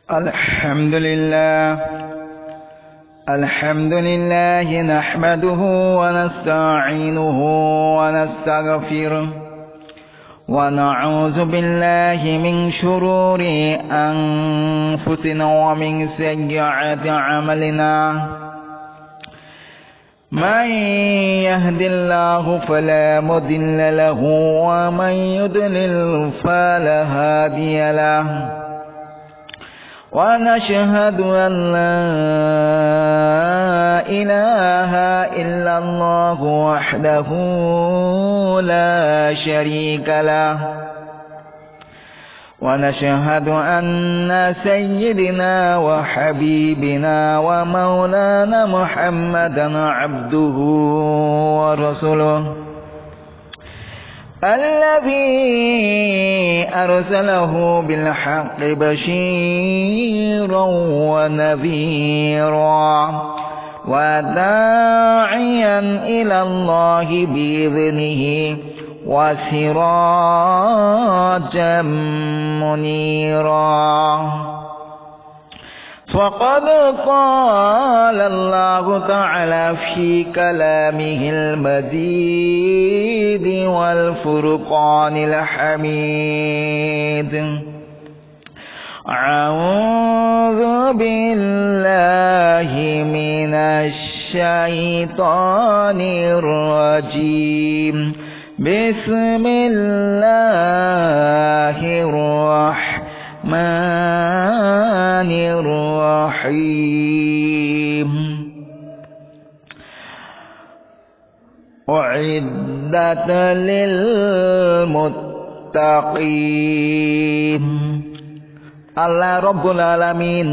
الحمد لله نحمده ونستعينه ونستغفره ونعوذ بالله من شرور أنفسنا ومن سيئات أعمالنا من يهد الله فلا مضل له ومن يضلل فلا هادي له ونشهد أن لا إله إلا الله وحده لا شريك له ونشهد أن سيدنا وحبيبنا ومولانا محمدا عبده ورسوله الذي أرسله بالحق بشيرا ونذيرا وداعيا إلى الله بإذنه وسراجا منيرا فقد قال الله تعالى في كلامه المجيد والفرقان الحميد أعوذ بالله من الشيطان الرجيم بسم الله الرحمن الرحيم أعدت للمتقين আল্লাহ রব্বুল আলামিন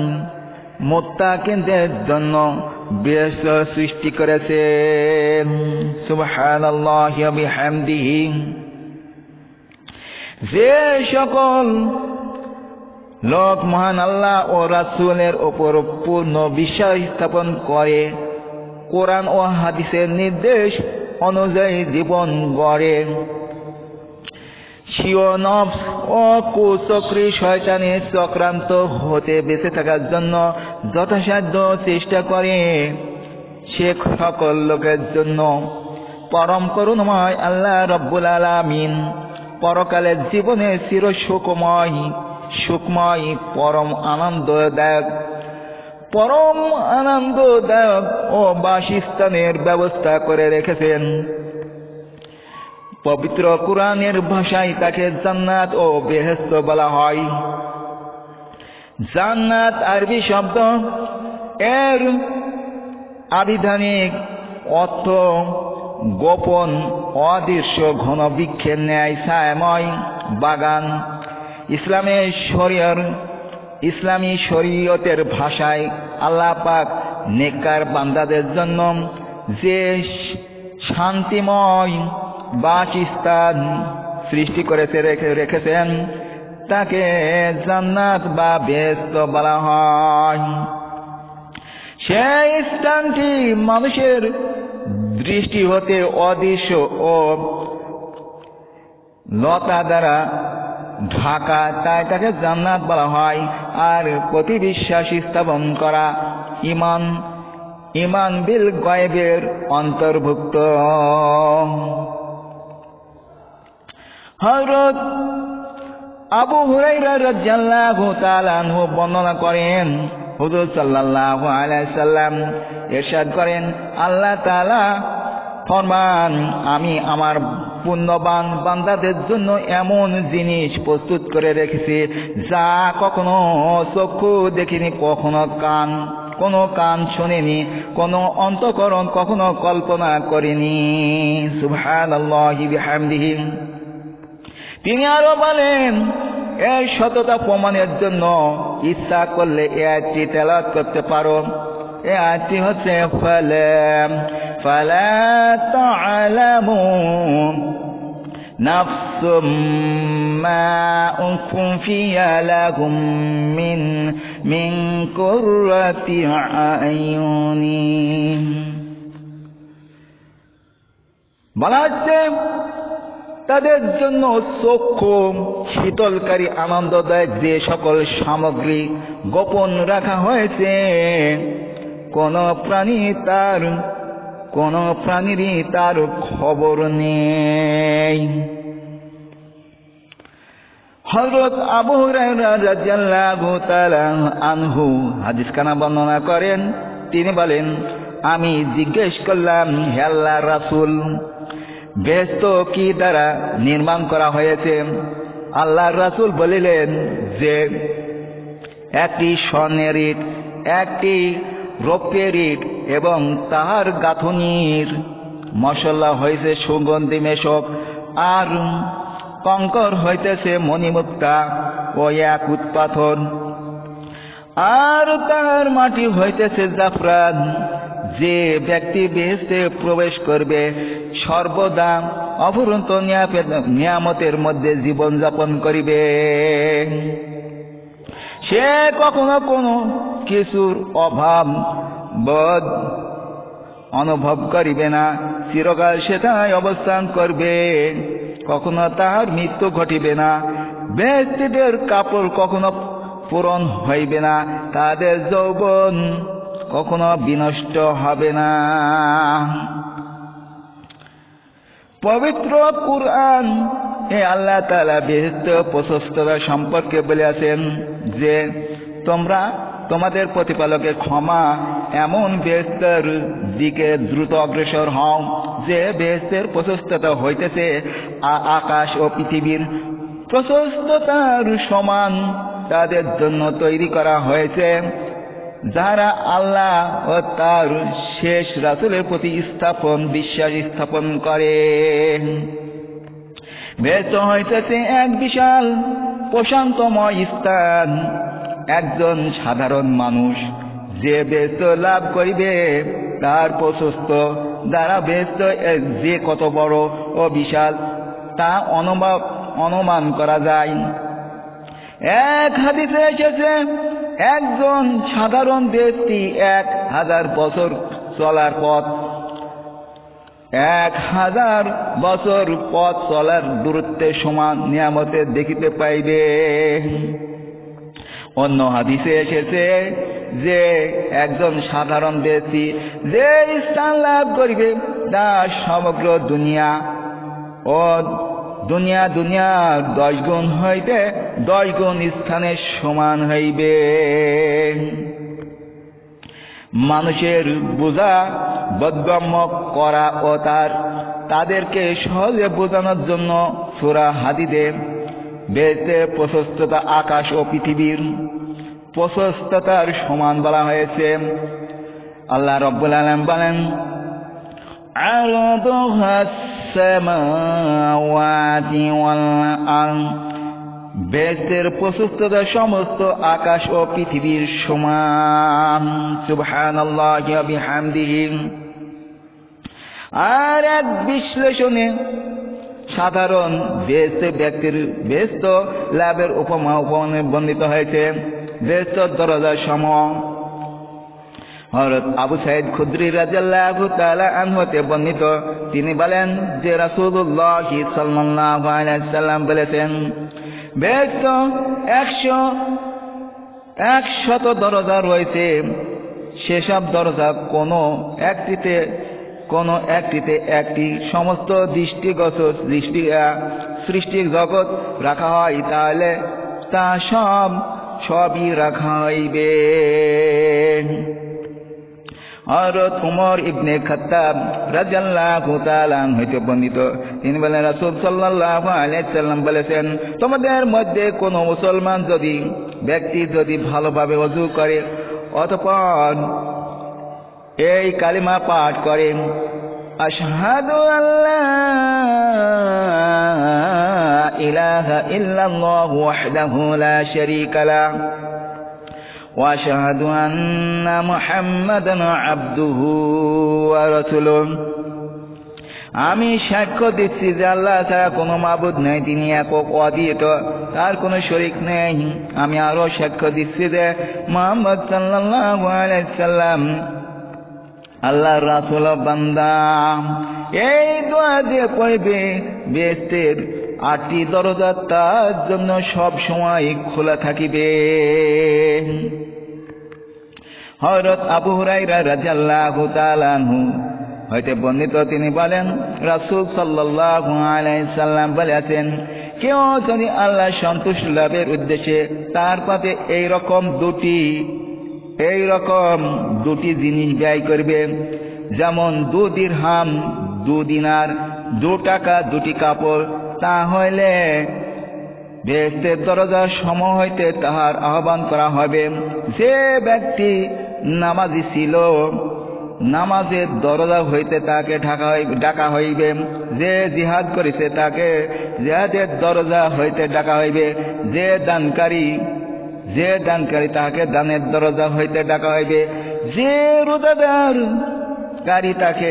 মুত্তাকিনদের জন্য বেহেশত সৃষ্টি করেছেন। সুবহানাল্লাহি ওয়া বিহামদিহি। যে সকল লোক মহান আল্লাহ ও রাসূলের উপর পূর্ণ বিশ্বাস স্থাপন করে, কোরআন ও হাদিসের নির্দেশ অনুযায়ী জীবন গড়ে, স্বীয় নফস ও কুচক্রী শয়তানের চক্রান্ত হতে বেঁচে থাকার জন্য যথাসাধ্য চেষ্টা করে, সে সকল লোকের জন্য পরম করুণাময় আল্লাহ রব্বুল আলামিন পরকালের জীবনে চির সুখময় পরম আনন্দদায়ক ও বাসস্থানের ব্যবস্থা করে রেখেছেন। পবিত্র কুরআনের ভাষায় তাকে জান্নাত ও বেহেশত বলা হয়। জান্নাত আরবি শব্দ, এর আবিধানিক অর্থ গোপন অদৃশ্য ঘন বৃক্ষের ন্যায় ছায়াময় বাগান। ইসলামী শরীয়তের ভাষায় আল্লাহ পাক নেককার বান্দাদের জন্য যে শান্তিময় বাসস্থান সৃষ্টি করেছে রেখেছেন তাকে জান্নাত বা বেহেশত বলা হয়। সেই স্থানটি মানুষের দৃষ্টি হতে অদৃশ্য ও লতা দ্বারা ঢাকা, তাই তাকে জান্নাত বলা হয়। আর প্রতি বিশ্বাস স্থাপন করা ঈমান বিল গায়বের অন্তর্ভুক্ত। হযরত আবু হুরায়রা রাদিয়াল্লাহু তাআলা আনহু বর্ণনা করেন, হুজুর সাল্লাল্লাহু আলাইহি সাল্লাম ইরশাদ করেন, আল্লাহ তাআলা ফরমান, আমি আমার পুণ্যবান বান্দাদের জন্য এমন জিনিস প্রস্তুত করে রেখেছি যা কখনো চক্ষু দেখিনি, কোনো কান শোনেনি, কোনো অন্তঃকরণ কখনো কল্পনা করেনি। সুবহানাল্লাহি বিহামদিহি। তিনি আরো বলেন, এর সততা প্রমাণের জন্য ইচ্ছা করলে এই আয়াতটি তেলাওয়াত করতে পারো। এই আয়াতটি হচ্ছে ফালা তা'লামু নাফসুম মা উখফিয়া লাহুম মিন কুররাতি আয়ুনি। বলা হচ্ছে তাদের জন্য চক্ষু শীতলকারী আনন্দদায়ক যে সকল সামগ্রী গোপন রাখা হয়েছে, কোন প্রাণীরই তার খবর নেই। হযরত আবু হুরায়রা রাদিয়াল্লাহু তাআলা আনহু হাদিস খানা বর্ণনা করেন, তিনি বলেন, আমি জিজ্ঞেস করলাম, হে আল্লাহর রাসূল, বেহেশত কি দ্বারা নির্মাণ করা হয়েছে? আল্লাহর রাসূল বলিলেন যে একটি স্বর্ণের ইট, একটি রৌপ্যের ইট এবং তাহার গাঁথুনির মশলা হইছে সুগন্ধি মেশক, আর কঙ্কর হইতেছে মণিমুক্তা ও ইয়াকুত পাথর, আর তাহার মাটি হইতেছে জাফরান। যে ব্যক্তি বেহেশতে প্রবেশ করবে সর্বদা অফুরন্ত নিয়ামতের মধ্যে জীবন যাপন করিবে, সে কখনো কোনো কিছুর অভাব বোধ অনুভব করিবে না, চিরকাল সেটাই অবস্থান করবে, কখনো তাহার মৃত্যু ঘটিবে না। বেহেশতীদের কাপড় কখনো পূরণ হইবে না, তাদের যৌবন কখনো বিনষ্ট হবে না। পবিত্র কুরআন এ আল্লাহ তাআলা বেহেশত প্রশস্ততা সম্পর্কে বলেছেন যে তোমরা তোমাদের প্রতিপালকের ক্ষমা এমন বেহেশতের দিকে দ্রুত অগ্রসর হও যে বেহেশতের প্রশস্ততা হইতেছে আকাশ ও পৃথিবীর প্রশস্ততার সমান। তাদের জন্য তৈরি করা হয়েছে যারা আল্লাহ ও তার শেষ রাসূলের প্রতি বিশ্বাস স্থাপন করে। বেহেশত হইতেছে এক বিশাল প্রশান্তময় স্থান। একজন সাধারণ মানুষ যে বেহেশত লাভ করিবে তার প্রশস্ত দ্বারা বেহেশত যে কত বড় ও বিশাল তা অনুমান করা যায়। এক হাদিসে এসেছে, একজন সাধারণ ব্যক্তি 1000 বছর চলার পথ 1000 বছর পথ চলার দূরত্বের সমান নিয়ামতের দেখিতে পাইবে। অন্য হাদিসে এসেছে যে একজন সাধারণ ব্যক্তি যে স্থান লাভ করিবে তা সমগ্র দুনিয়ার 10 গুণ হইতে 10 গুণ স্থানের সমান হইবে। মানুষের বোঝা বোধগম্য করা ও তাদেরকে সহজে বোঝানোর জন্য সূরা হাদীদে বেহেশতের প্রশস্ততা আকাশ ও পৃথিবীর প্রশস্ততার সমান বলা হয়েছে। আল্লাহ রাব্বুল আলামিন বলেন, আরদুহাস সামাওয়াতি ওয়াল আরদ, বেহেশতের প্রশস্ততা সমস্ত আকাশ ও পৃথিবীর সমান। সুবহানাল্লাহি ওয়া বিহামদিহি। আর এক বিশ্লেষণে সাধারণ ব্যক্তির বেহেশত লাভের উপমা বর্ণিত হয়েছে। বেহেশতের দরজার সম। হযরত আবু সাঈদ খুদরি রাদিয়াল্লাহু তাআলা আনহু হতে বর্ণিত, তিনি বলেন যে রাসূলুল্লাহ সাল্লাল্লাহু আলাইহি ওয়াসাল্লাম বলেছেন, বেহেশত 100 দরজা রয়েছে। সেসব দরজা কোনো একটিতে একটি সমস্ত সৃষ্টির জগৎ রাখা হয়, তাহলে তা সবই রাখা হইবে। হযরত ওমর ইবনে খাত্তাব রাদিয়াল্লাহু তাআলা হইতে বর্ণিত, তিনি বলেন, রাসূল সাল্লাল্লাহু আলাইহি ওয়াসাল্লাম বলেছেন, তোমাদের মধ্যে কোনো মুসলমান ব্যক্তি যদি ভালোভাবে ওযু করে অতঃপর এই কালিমা পাঠ করে, আশহাদু আল্লা ইলাহা ইল্লাল্লাহু ওয়াহদাহু লা শারীকা লাহু ওয়া আশহাদু আন্না মুহাম্মাদান আবদুহু ওয়া রাসূলুহু, আমি সাক্ষ্য দিচ্ছি যে আল্লাহ ছাড়া কোনো মাবুদ নেই, তিনি একক অদ্বিতীয়, তার কোনো শরীক নেই। আমি আরো সাক্ষ্য দিচ্ছি যে মুহাম্মদ সাল্লাল্লাহু আলাইহি ওয়াসাল্লাম আল্লাহর রাসূল বান্দা এই দোয়া যে পড়বে বেহেশতের 8টি দরজা তার জন্য সব সময় খোলা থাকিবে। হযরত আবু হুরায়রা রাদিয়াল্লাহু তাআলা আনহু হইতে বর্ণিত, তিনি বলেন রাসূল সাল্লাল্লাহু আলাইহি সাল্লাম বলেছেন, কেউ যদি আল্লাহ সন্তুষ্টি লাভের উদ্দেশ্যে তার পথে এইরকম দুটি জিনিস ব্যয় করবে, যেমন 2 দিরহাম 2 দিনার 2 টাকা 2টি কাপড়, তাহলে বেহেশতের দরজার সমূহ হইতে তাহার আহ্বান করা হবে। যে ব্যক্তি নামাজি ছিল নামাজের দরজা হইতে তাকে ডাকা হইবে, যে জিহাদ করিছে তাকে জিহাদের দরজা হইতে ডাকা হইবে, যে দানকারী তাকে দানের দরজা হইতে ডাকা হইবে, যে রোজাদারকারী তাকে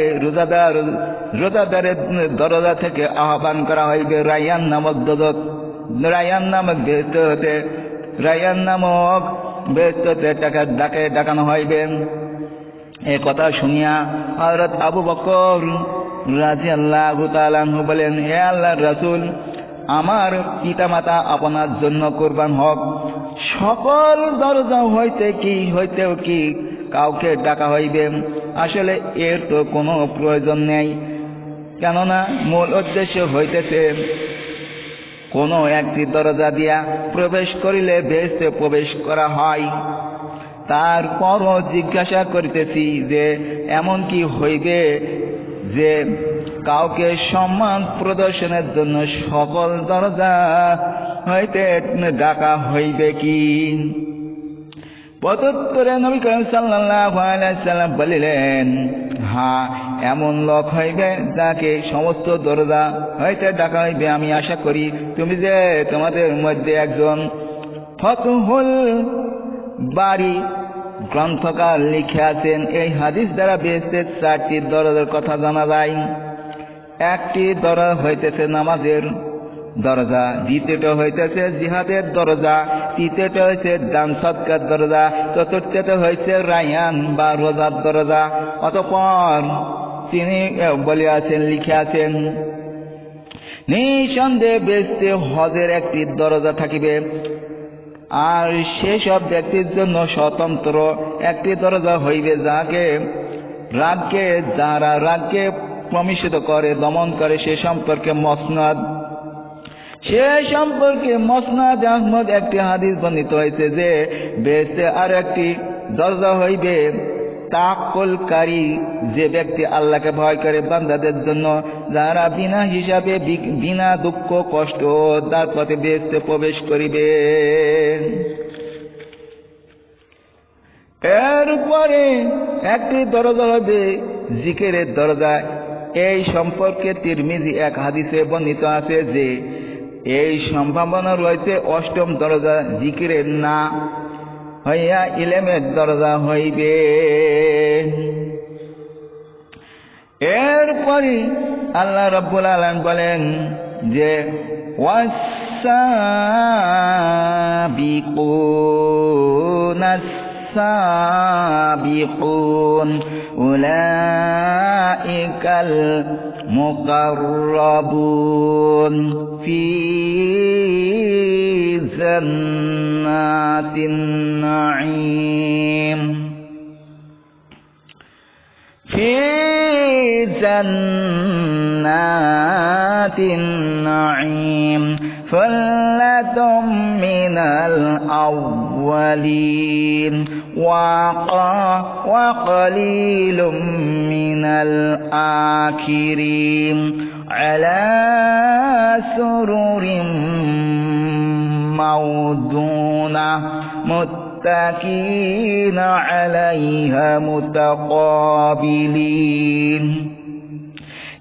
রোজাদারের দরজা থেকে আহ্বান করা হইবে। রায়্যান নামক বেহেশতে তাকে ডাকানো হইবে। এই কথা শুনিয়া হযরত আবু বকর রাদিয়াল্লাহু তাআলা আনহু বলেন, হে আল্লাহর রাসূল, আমার পিতামাতা আপনার জন্য কুরবান হোক। সকল দরজা হইতেও কি কাউকে ডাকা হইবে? আসলে এর তো কোনো প্রয়োজন নেই, কেননা মূল উদ্দেশ্য হইতেছে কোনো একটি দরজা দিয়া প্রবেশ করিলে বেহেশতে প্রবেশ করা হয়। তারপরও জিজ্ঞাসা করিতেছি যে এমন কি হইবে যে কাউকে সম্মান প্রদর্শনের জন্য সকল দরজা হইতে ডাকা হইবে কি? প্রত্যুত্তরে নবী করিম সাল্লাল্লাহু আলাইহি সাল্লাম বলিলেন, হ্যাঁ, এমন লোক হইবে যাকে সমস্ত দরজা হইতে ডাকা হইবে। আমি আশা করি তুমি যে তোমাদের মধ্যে একজন ফতহুল বারী গ্রন্থকার লিখে আছেন। এই হাদিস দ্বারা বেহেশতের 4টি দরজার কথা জানা যায়। একটি দরজা হইতেছে নামাজের দরজা, দ্বিতীয়টা হইতেছে জিহাদের দরজা, তৃতীয়টা হইছে দান সদকার দরজা, চতুর্থটা হইছে রায়্যান বা রোজার দরজা। অতঃপর তিনি লিখে আছেন, নিঃসন্দেহে বেহেশতে হজের একটি দরজা থাকিবে, আর সেসব ব্যক্তির জন্য স্বতন্ত্র একটি দরজা হইবে, যারা রাগকে প্রমিশিত করে, দমন করে। সে সম্পর্কে মসনাদ আহমদ একটি হাদিস বর্ণিত হয়েছে যে বেহেশতে আর একটি দরজা হইবে তাওয়াক্কুলকারী, যে ব্যক্তি আল্লাহকে ভয় করে বান্দাদের জন্য, যারা বিনা হিসাবে বিনা দুঃখ কষ্ট তার পথে বেহেশতে প্রবেশ করিবে। এরপরে একটি দরজা হবে জিকিরের দরজা। এই সম্পর্কে তিরমিজি এক হাদিসে বর্ণিত আছে যে এই সম্ভাবনা রয়েছে 8ম দরজা জিকিরের না হইয়া ইলমের দরজা হইবে। এরপরে আল্লাহ রাব্বুল আলামিন বলেন যে والسابقون أولئك المقربون في جنات النعيم في جنات النعيم ثلة من الأولين وقليل من الآخرين على سرر موضونة متكئين عليها متقابلين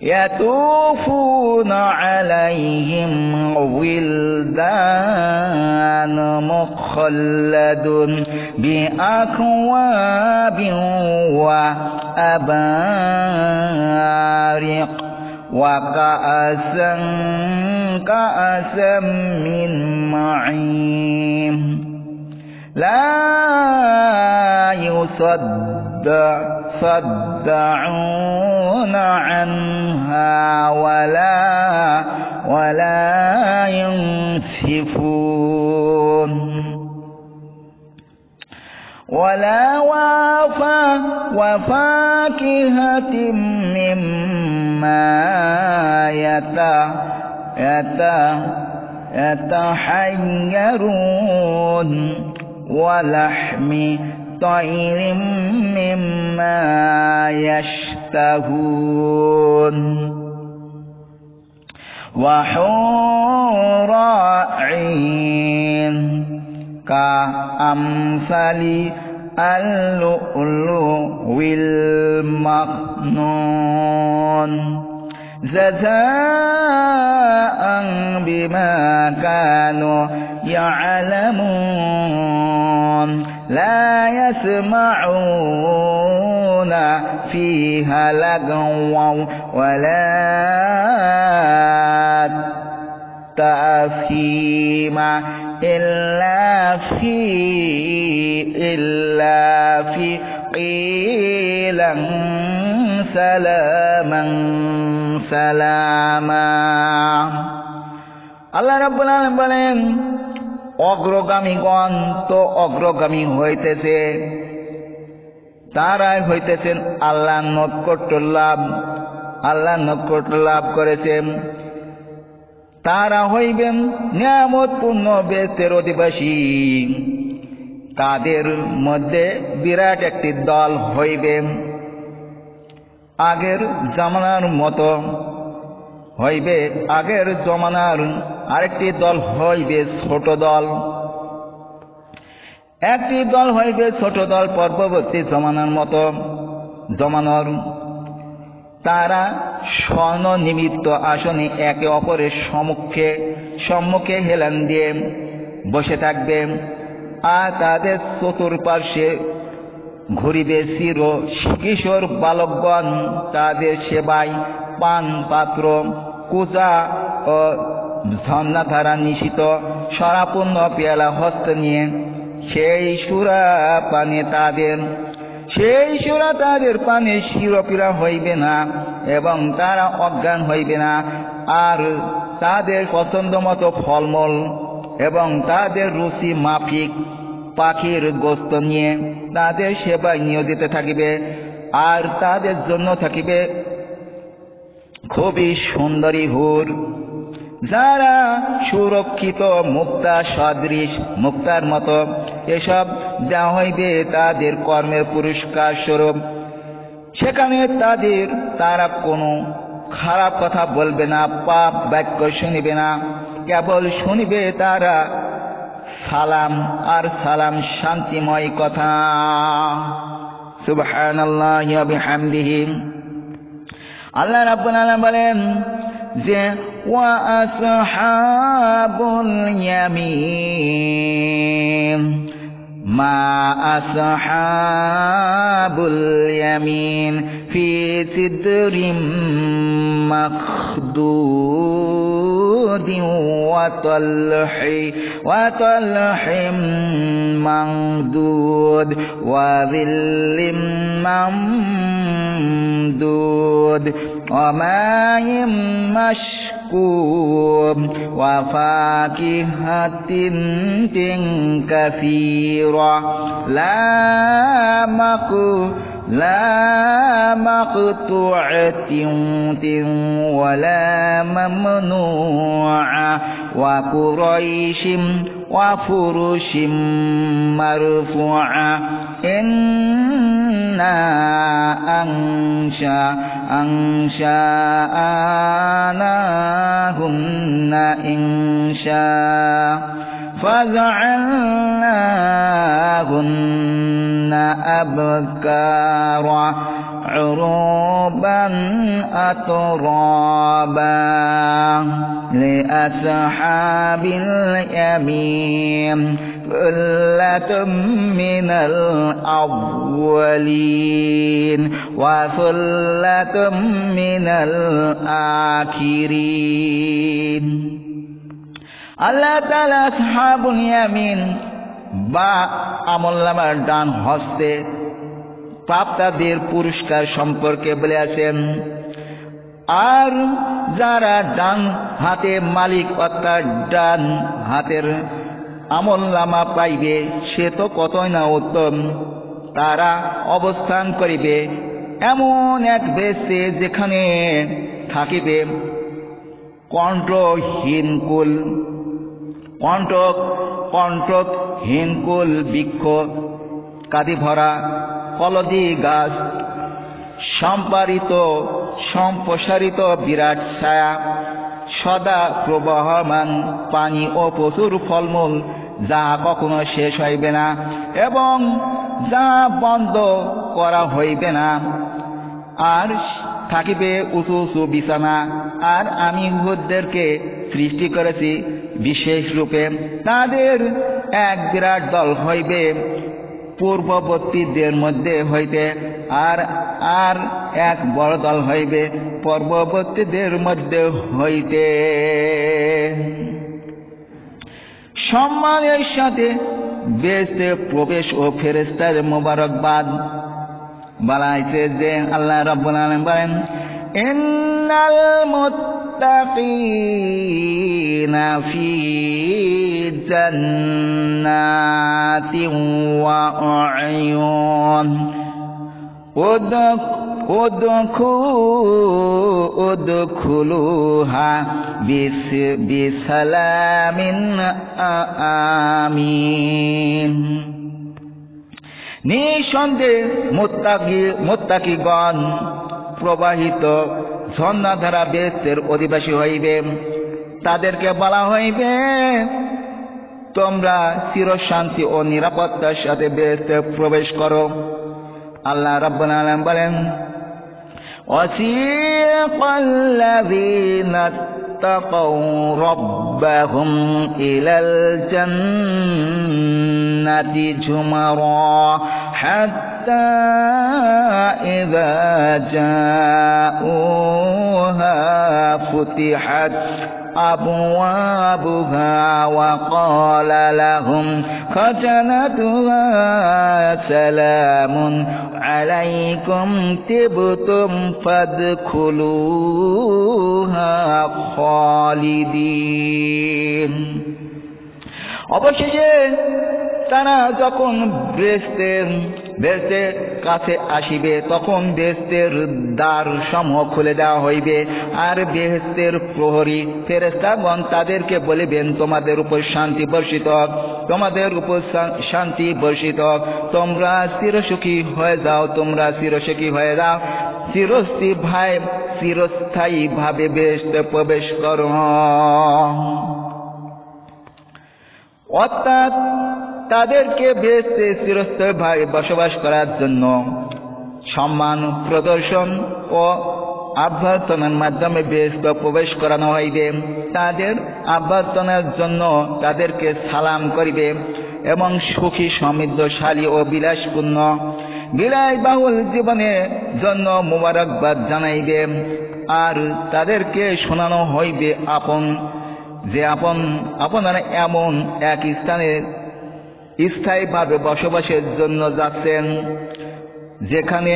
يطوفون عليهم ولدان مخلدون بأكواب وأبارق وكأسا من معين لا يصدقون يصدعون عنها ولا ينسفون ولا وفاكهة مما يتحيرون ولحم طير مما يشتهون وحور عين كأمثال اللؤلؤ المكنون جزاء بما كانوا يعلمون لا يسمعون فيها لغوا ولا تأثيما إلا في قيلا সালামা। আল্লাহ রাব্বুল আলামিন বলেন, অগ্রগামীগণ তো অগ্রগামী হইতেছে, তারাই হইতেছেন আল্লাহ নৈকট্য লাভ করেছেন। তারা হইবেন নিয়ামতপূর্ণ বেহেশতের অধিবাসী। তাদের মধ্যে বিরাট একটি দল হইবে, আগের জামানার মতো হইবে। আগের জমানার আরেকটি দল হইবে ছোট দল, একটি দল হইবে ছোট দল পূর্ববর্তী জমানার মতো জমানার। তারা স্বর্ণ নিমিত্ত আসনে একে অপরের সম্মুখে হেলান দিয়ে বসে থাকবে, আর তাদের চতুর্পার্শ্বে ঘুরিবে চির কিশোর বালকগণ। তাদের সেবায় পান পাত্র, কুজা ও ঝর্ণাধারা নিশিত সরাপূর্ণ পেয়ালা হস্ত নিয়ে সেই সুরা তাদের পানে শিরোপীড়া হইবে না এবং তারা অজ্ঞান হইবে না। আর তাদের পছন্দ মতো ফলমূল এবং তাদের রুচি মাফিক পাখির গোস্ত নিয়ে তাদের সেবায় নিয়োজিত থাকিবে। আর তাদের জন্য থাকিবে খুবই সুন্দরী হুর, যারা সুরক্ষিত মুক্তা সদৃশ, মুক্তার মতো। এসব যা হইবে তাদের কর্মের পুরস্কার স্বরূপ। সেখানে তারা কোনো খারাপ কথা বলবে না, পাপ বাক্য শুনিবে না, কেবল শুনিবে তারা সালাম আর সালাম, শান্তিময় কথা। সুবহানাল্লাহি ওয়া বিহামদিহি। আল্লাহ রাব্বুল আলামিন বলেন যে ওয়া আসহাবুল ইয়ামিন মা আসহাবুল ইয়ামিন ফি সিদরিম মাখদুদিন ওয়া তালহিম মামদুদ ওয়া যিল্লিম মামদুদ ওয়া মাইম মাশকুব ওয়া ফাকিহাতিন কাসীরা لا مقطوعة ولا ممنوعة وقريش وفرش مرفوعة إنا أنشأناهن إنشاء فجعلناهن أبكارا عربا أترابا لأصحاب اليمين ثلة من الأولين وثلة من الآخرين। আল্লাহ তাআলা আসহাবুল ইয়ামিন বা আমলনামার ডান হস্তে প্রাপ্তদের পুরস্কার সম্পর্কে বলেছেন। আর যারা ডান হাতে মালিক অর্থাৎ ডান হাতের আমলনামা পাইবে সে তো কতই না উত্তম। তারা অবস্থান করিবে এমন এক বেশে যেখানে থাকিবে কণ্টকহীনকুল বৃক্ষ কাদি ভরা কলদি গাছ সম্প্রসারিত বিরাট ছায়া সদা প্রবাহমান পানি ও প্রচুর ফলমূল যা কখনো শেষ হইবে না এবং যা বন্ধ করা হইবে না। আর থাকিবে উঁচু উঁচু বিছানা। আর আমি ইহুদদেরকে সৃষ্টি করেছি বিশেষ রূপে, তাদের এক বিরাট দল হইবে পূর্ববর্তীদের মধ্যে হইতে, আর এক বড় দল হইবে পূর্ববর্তীদের মধ্যে হইতে। সম্মানের সাথে বেহেশতে প্রবেশ ও ফেরেশতার মোবারকবাদ বলাইছে যে আল্লাহ রাব্বুল আলামিন বলেন, ইন্নাল মুত্তাকিনা ফি জান্নাতিন ওয়া উয়ুন উদখুলুহা বিসালামিন আমিন। নিঃসন্দেহে মুত্তাকিগণ প্রবাহিত ঝর্ণাধারা বেহেশতের অধিবাসী হইবে। তাদেরকে বলা হইবে, তোমরা চিরশান্তি ও নিরাপত্তার সাথে বেহেশতে প্রবেশ করো। আল্লাহ রাব্বুল আলামিন বলেন, ওয়াসিকাল্লাযীনা তাকাউ রাব্বাহুম ইলাল জান্নাতি জুমারা হাত্তা ইযা জাউহা ফুতিহাত أبوابها وقال لهم خزنتها سلام عليكم طبتم فادخلوها خالدين। অবশেষে তারা যখন বেহেশতের কাছে আসিবে তখন বেহেশতের দ্বার সমূহ খুলে দেওয়া হইবে। আর বেহেশতের প্রহরী ফেরেশতাগণ তাদেরকে বলিবেন, তোমাদের উপর শান্তি বর্ষিত হোক, তোমাদের উপর শান্তি বর্ষিত হোক, তোমরা চিরসুখী হয়ে যাও, তোমরা চিরসুখী হয়ে যাও, চিরস্থায়ী ভাবে বেহেশতে প্রবেশ করো। অর্থাৎ তাদেরকে বেহেশতে চিরস্থায়ীভাবে বসবাস করার জন্য সম্মান প্রদর্শন ও অভ্যর্থনার মাধ্যমে বেহেশতে প্রবেশ করানো হইবে। তাদের অভ্যর্থনার জন্য তাদেরকে সালাম করিবে এবং সুখী সমৃদ্ধশালী ও বিলাসবহুল জীবনের জন্য মুবারকবাদ জানাইবে। আর তাদেরকে শোনানো হইবে আপনারা এমন এক স্থানে স্থায়ীভাবে বসবাসের জন্য যাচ্ছেন যেখানে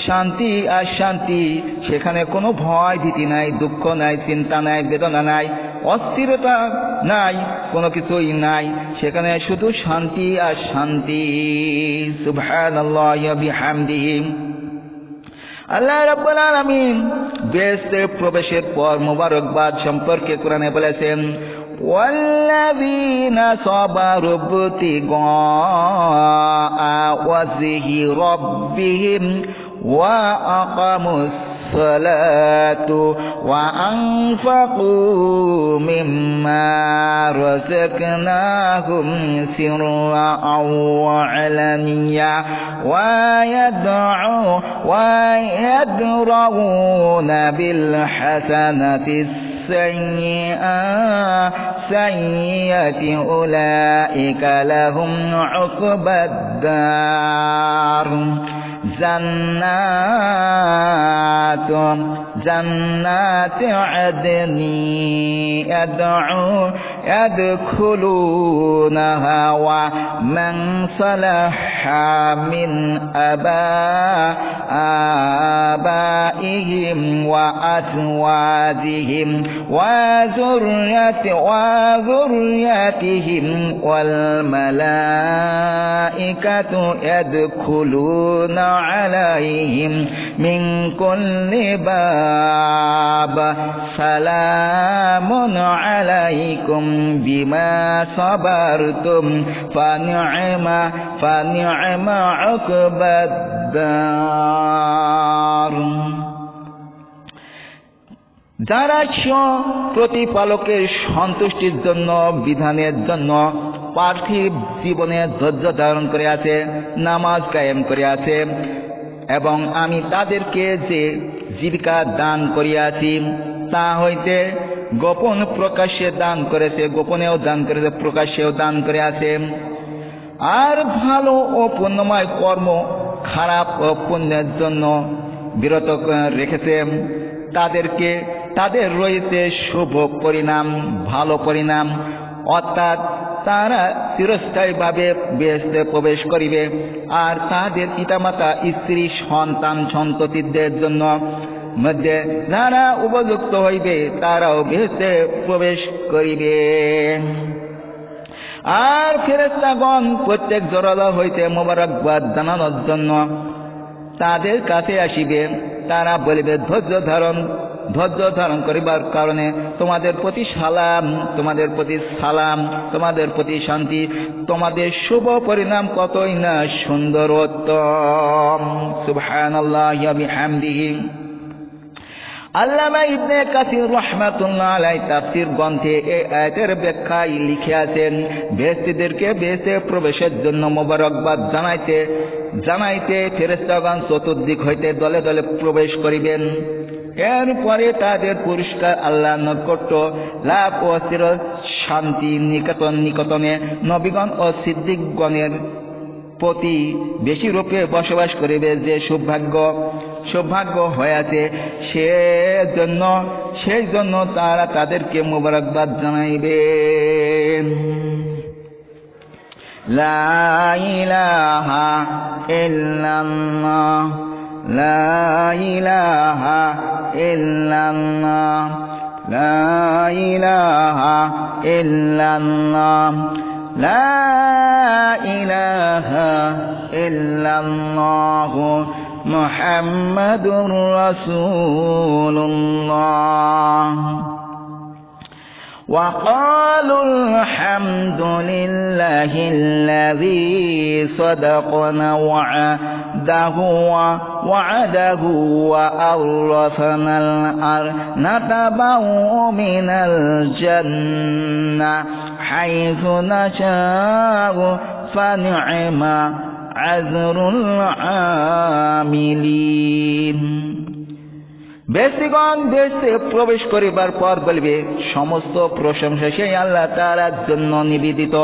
শান্তি আর শান্তি, সেখানে কোনো ভয় ভীতি নাই, দুঃখ নাই, চিন্তা নাই, বেদনা নাই, অস্থিরতা নাই, কোনো কিছুই নাই, সেখানে শুধু শান্তি আর শান্তি। সুবহানাল্লাহি ওয়া বিহামদিহি। আল্লাহ রাব্বুল আলামিন বেহেশতে প্রবেশের পর মুবারকবাদ সম্পর্কে কোরআনে বলেছেন, ওয়াল্লাযীনা সাবারু ইবতিগাআ ওয়াজহি রাব্বিহিম ওয়া আকামুস সালাতু ওয়া আনফাকু মিম্মা রাযাকনাহুম সিররাও ওয়া আলানিয়া ওয়া ইয়াদরাউনা বিল হাসানাতিস সাইয়্যাতি উলাইকা লাহুম উকবাদ দার। জান্নাতি আদনি يدخلونها ومن صلح من آبائهم وأزواجهم وذرياتهم والملائكة يدخلون عليهم من كل باب سلام عليكم بما صبرتم فنعم عقبى الدار যারা প্রতিপালকের সন্তুষ্টির জন্য বিধানের জন্য পার্থিব জীবনে ধৈর্য ধারণ করে আছে, নামাজ কায়েম করে আছে, এবং আমি তাদেরকে যে জীবিকা দান করিয়াছি তা হইতে গোপন প্রকাশ্যে দান করেছে, গোপনেও দান করেছে, প্রকাশ্যেও দান করে আছে, আর ভালো ও পুণ্যময় কর্ম খারাপ ও পুণ্যের জন্য বিরত রেখেছে, তাদের রয়েছে শুভ পরিণাম, ভালো পরিণাম, অর্থাৎ তারা চিরস্থায়ীভাবে বেহেশতে প্রবেশ করিবে। আর তাদের পিতামাতা, স্ত্রী, সন্তান, সন্ততিদের জন্য মধ্যে যারা উপযুক্ত হইবে তারাও বেহেশতে প্রবেশ করিবে। আর ফেরেশতাগণ প্রত্যেক জোড়া হইতে মোবারকবাদ জানানোর জন্য তাদের কাছে আসিবে। তারা বলিবে, ধৈর্য ধারণ করিবার কারণে তোমাদের প্রতি সালাম, তোমাদের প্রতি সালাম, তোমাদের প্রতি শান্তি, তোমাদের শুভ পরিণাম কতই না সুন্দর উত্তম। সুবহানাল্লাহি ওয়া বিহামদিহি। আল্লামা ইবনে কাসির রাহমাতুল্লাহ আলাইহি তাফসীর গ্রন্থে এই আয়াতের ব্যাখ্যায় লিখিয়াছেন, বেহেশতীদেরকে বেহেশতে প্রবেশের জন্য মোবারকবাদ জানাইতে ফেরেশতাগণ চতুর্দিক হইতে দলে দলে প্রবেশ করিবেন। এরপরে তাদের পুরস্কার আল্লাহর নৈকট্য লাভ ও চির শান্তি নিকটনে নবীগণ ও সিদ্দিকগণের প্রতি বেশি রূপে বসবাস করিবে। যে সৌভাগ্য হয়েছে সেই জন্য তারা তাদেরকে মোবারকবাদ জানাইবে। লা ইলাহা ইল্লাল্লাহ, লা ইলাহা ইল্লাল্লাহ, লা ইলাহা ইল্লাল্লাহ, লা ইলাহা ইল্লাল্লাহ মুহাম্মাদুর রাসূলুল্লাহ। وقالوا الحمد لله الذي صدقنا وعده وأورثنا الأرض نتبوأ من الجنة حيث نشاء فنعم أجر العاملين। বেহেশতীগণ বেহেশতে প্রবেশ করিবার পর বলবে, সমস্ত প্রশংসা সেই আল্লাহ তাআলার জন্য নিবেদিত,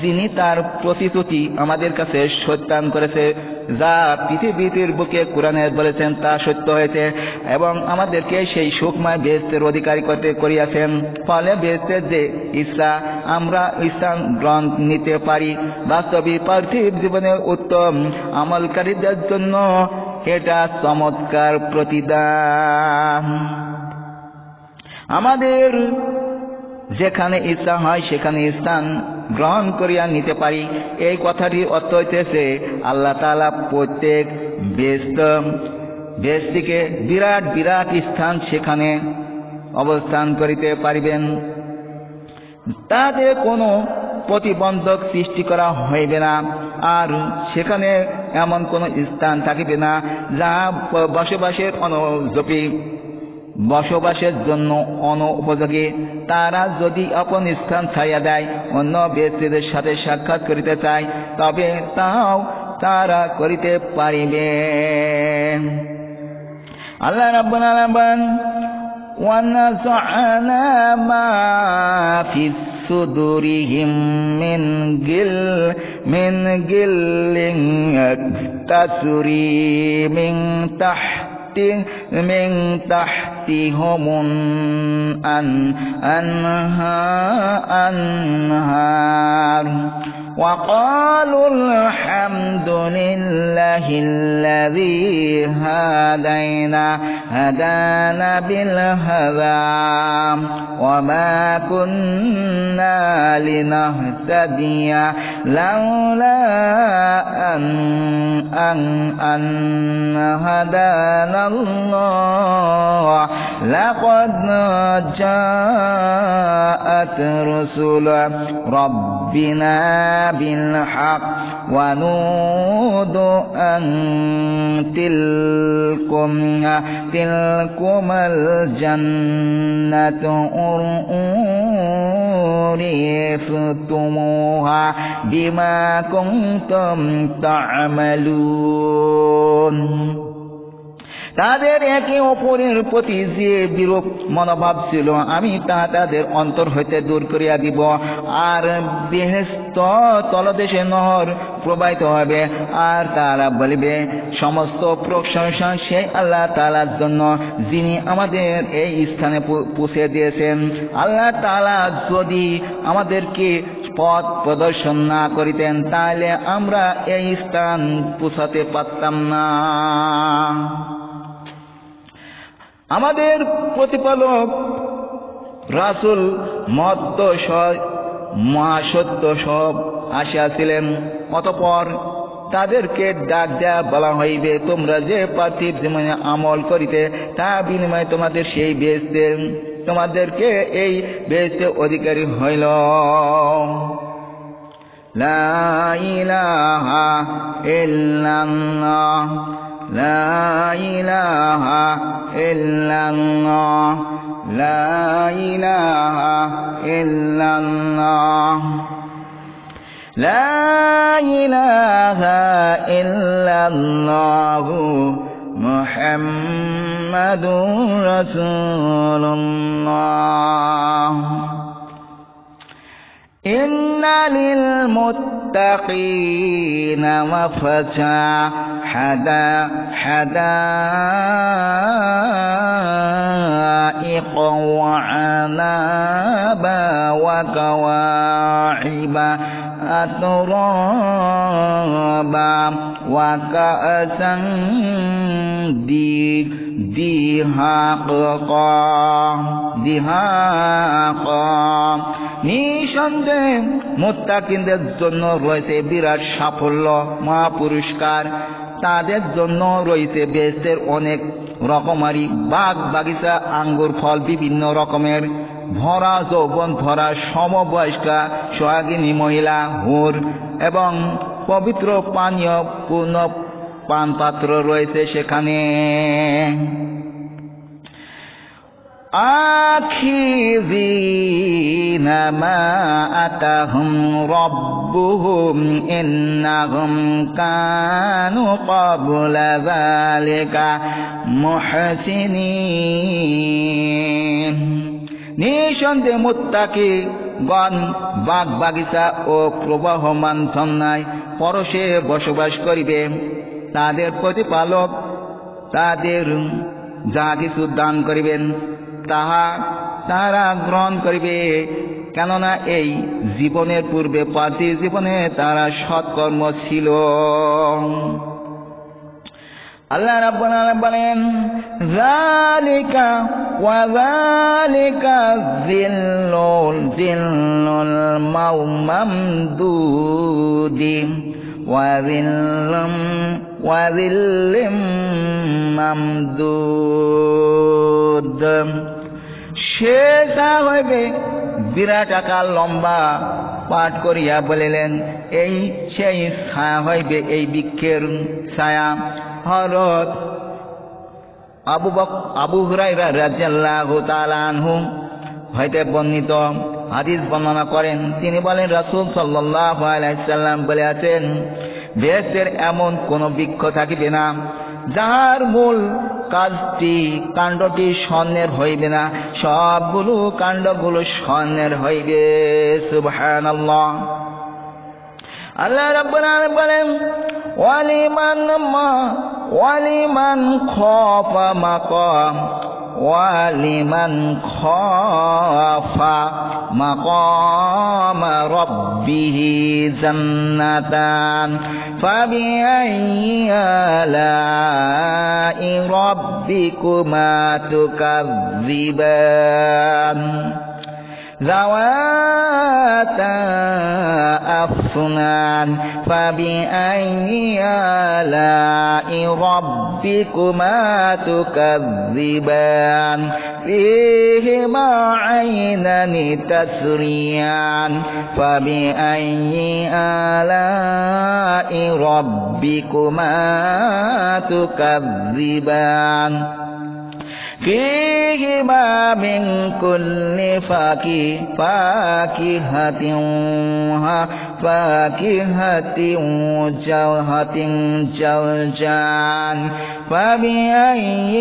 যিনি তার প্রতিশ্রুতি আমাদের কাছে সত্যায়ন করেছে। যা পৃথিবীর বুকে কোরআনে বলেছেন তা সত্য হয়েছে, এবং আমাদেরকে সেই সুখময় বেহেশতের অধিকারী করিয়াছেন। ফলে বেহেশতের যে ইচ্ছা আমরা স্থান গ্রহণ নিতে পারি। বাস্তবিক পার্থিব জীবনের উত্তম আমলকারীদের জন্য এটা চমৎকার প্রতিদান। আমাদের যেখানে ইচ্ছা হয় সেখানে স্থান গ্রহণ করিয়া নিতে পারি। এই কথাটির অর্থ হইতেছে আল্লাহ তাআলা প্রত্যেক বেহেশতীকে বিরাট বিরাট স্থান সেখানে অবস্থান করিতে পারিবেন। তাতে কোনো প্রতিবন্ধক সৃষ্টি করা হইবে না, আর সেখানে এমন কোনো স্থান থাকিবে না যা বসবাসের জন্য অনুপযোগী। তারা যদি আপন স্থান ছাইয়া দেয়, অন্য বেহেশতীদের সাথে সাক্ষাৎ করিতে চায়, তবে তাও তারা করিতে পারিবে। আল্লাহ রাব্বুল আলামিন وَنَزَعْنَا مَا فِي صُدُورِهِم مِّن غِلٍّ تَجْرِي مِن تحتهم أنهار وقالوا الحمد لله الذي هدانا بالهدى وما كنا لنهتدي لولا أن هدانا الله لقد جاءت رسل ربنا بالحق ونودوا أن تلكم الجنة أورثتموها بما كنتم تعملون তাদের একে অপরের প্রতি যে বিরূপ মনোভাব ছিল আমি তা তাদের অন্তর হইতে দূর করিয়া দিব, আর বেহেশত তলদেশে নহর প্রবাহিত হবে। আর তারা বলিবে, সমস্ত প্রশংসা সেই আল্লাহ তাআলার জন্য যিনি আমাদের এই স্থানে পৌঁছে দিয়েছেন। আল্লাহ তাআলা যদি আমাদেরকে পথ প্রদর্শন না করিতেন তাহলে আমরা এই স্থান পৌঁছাতে পারতাম না। আমাদের প্রতিপালক রাসূল মহাসত্য সব আসিয়াছিলেন। অতঃপর তাদেরকে ডাক দেয়া বলা হইবে, তোমরা যে পার্থিব জীবনে আমল করিতে তা বিনিময়ে তোমাদের সেই বেহেশতে তোমাদেরকে এই বেহেশতে অধিকারী হইল। লা ইলাহা ইল্লাল্লাহ লা ইলাহা ইল্লাল্লাহ লা ইলাহা ইল্লাল্লাহ লা ইলাহা ইল্লাল্লাহ মুহাম্মাদুর রাসূলুল্লাহ। ইন্না লিল মুত্তাকিনা মাফজা حدائق وعنابا وكواعب أترابا وكأسا দিহাকা। নিঃসন্দেহে মুত্তাকিনদের জন্য রয়েছে বিরাট সাফল্য, মহাপুরস্কার। তাদের জন্য রয়েছে বেহেশতের অনেক রকমারি বাগ বাগিচা, আঙ্গুর ফল বিভিন্ন রকমের, ভরা যৌবন ভরা সমবয়স্কা সোহাগিনী মহিলা, হুর এবং পবিত্র পানীয় পূর্ণ পানপাত্র রয়েছে সেখানে। আখিযিনা মা আতাহুম রাব্বুহুম ইন্নাহুম কানু ক্বাবলা যালিকা মুহসিনিন। নিঃসন্দেহে মুত্তাকিগণ বাগ বাগিচা ও প্রবাহমান ঝর্ণায় পরশে বসবাস করিবে। তাদের প্রতিপালক তাদের যা কিছু দান করিবেন তাহা তারা গ্রহণ করিবে, কেননা এই জীবনের পূর্বে পার্থিব জীবনে তারা সৎকর্ম ছিল। আল্লাহ রাব্বুল আলামিন বলেন, যালিকা ওয়া যালিকা যিল্লুল মামদুদি ওয়া যিল্লিম মামদুদ। সেটা হইবে বিরাট আকার লম্বা। পাঠ করিয়া বলিলেন, এই সেই ছায়া হইবে এই বৃক্ষের ছায়া। হযরত আবু হুরায়রা রাদিয়াল্লাহু তাআলা আনহু হইতে বর্ণিত হাদিস বর্ণনা করেন। তিনি বলেন, রাসূল সাল্লাল্লাহু আলাইহি সাল্লাম বলেছেন, বেহেশতের এমন কোন বৃক্ষ থাকিবে না যাহার মূল কাণ্ডটি স্বর্ণের হইবে না, সবগুলো কাণ্ডগুলো স্বর্ণের হইবে। সুবহানাল্লাহ। আল্লাহ রাব্বুল আলামিন বলেন, ওয়ালিমান খাফা মাকামা রাব্বিহি জান্নাতান ফাবিআইয়ি আলাই রাব্বিকুমা তুকাযযিবান ذواتا أفنان فبأي آلاء ربكما تكذبان فيهما عينان تسريان فبأي آلاء ربكما تكذبان فيهما من كل فاكهة زوجان فبأي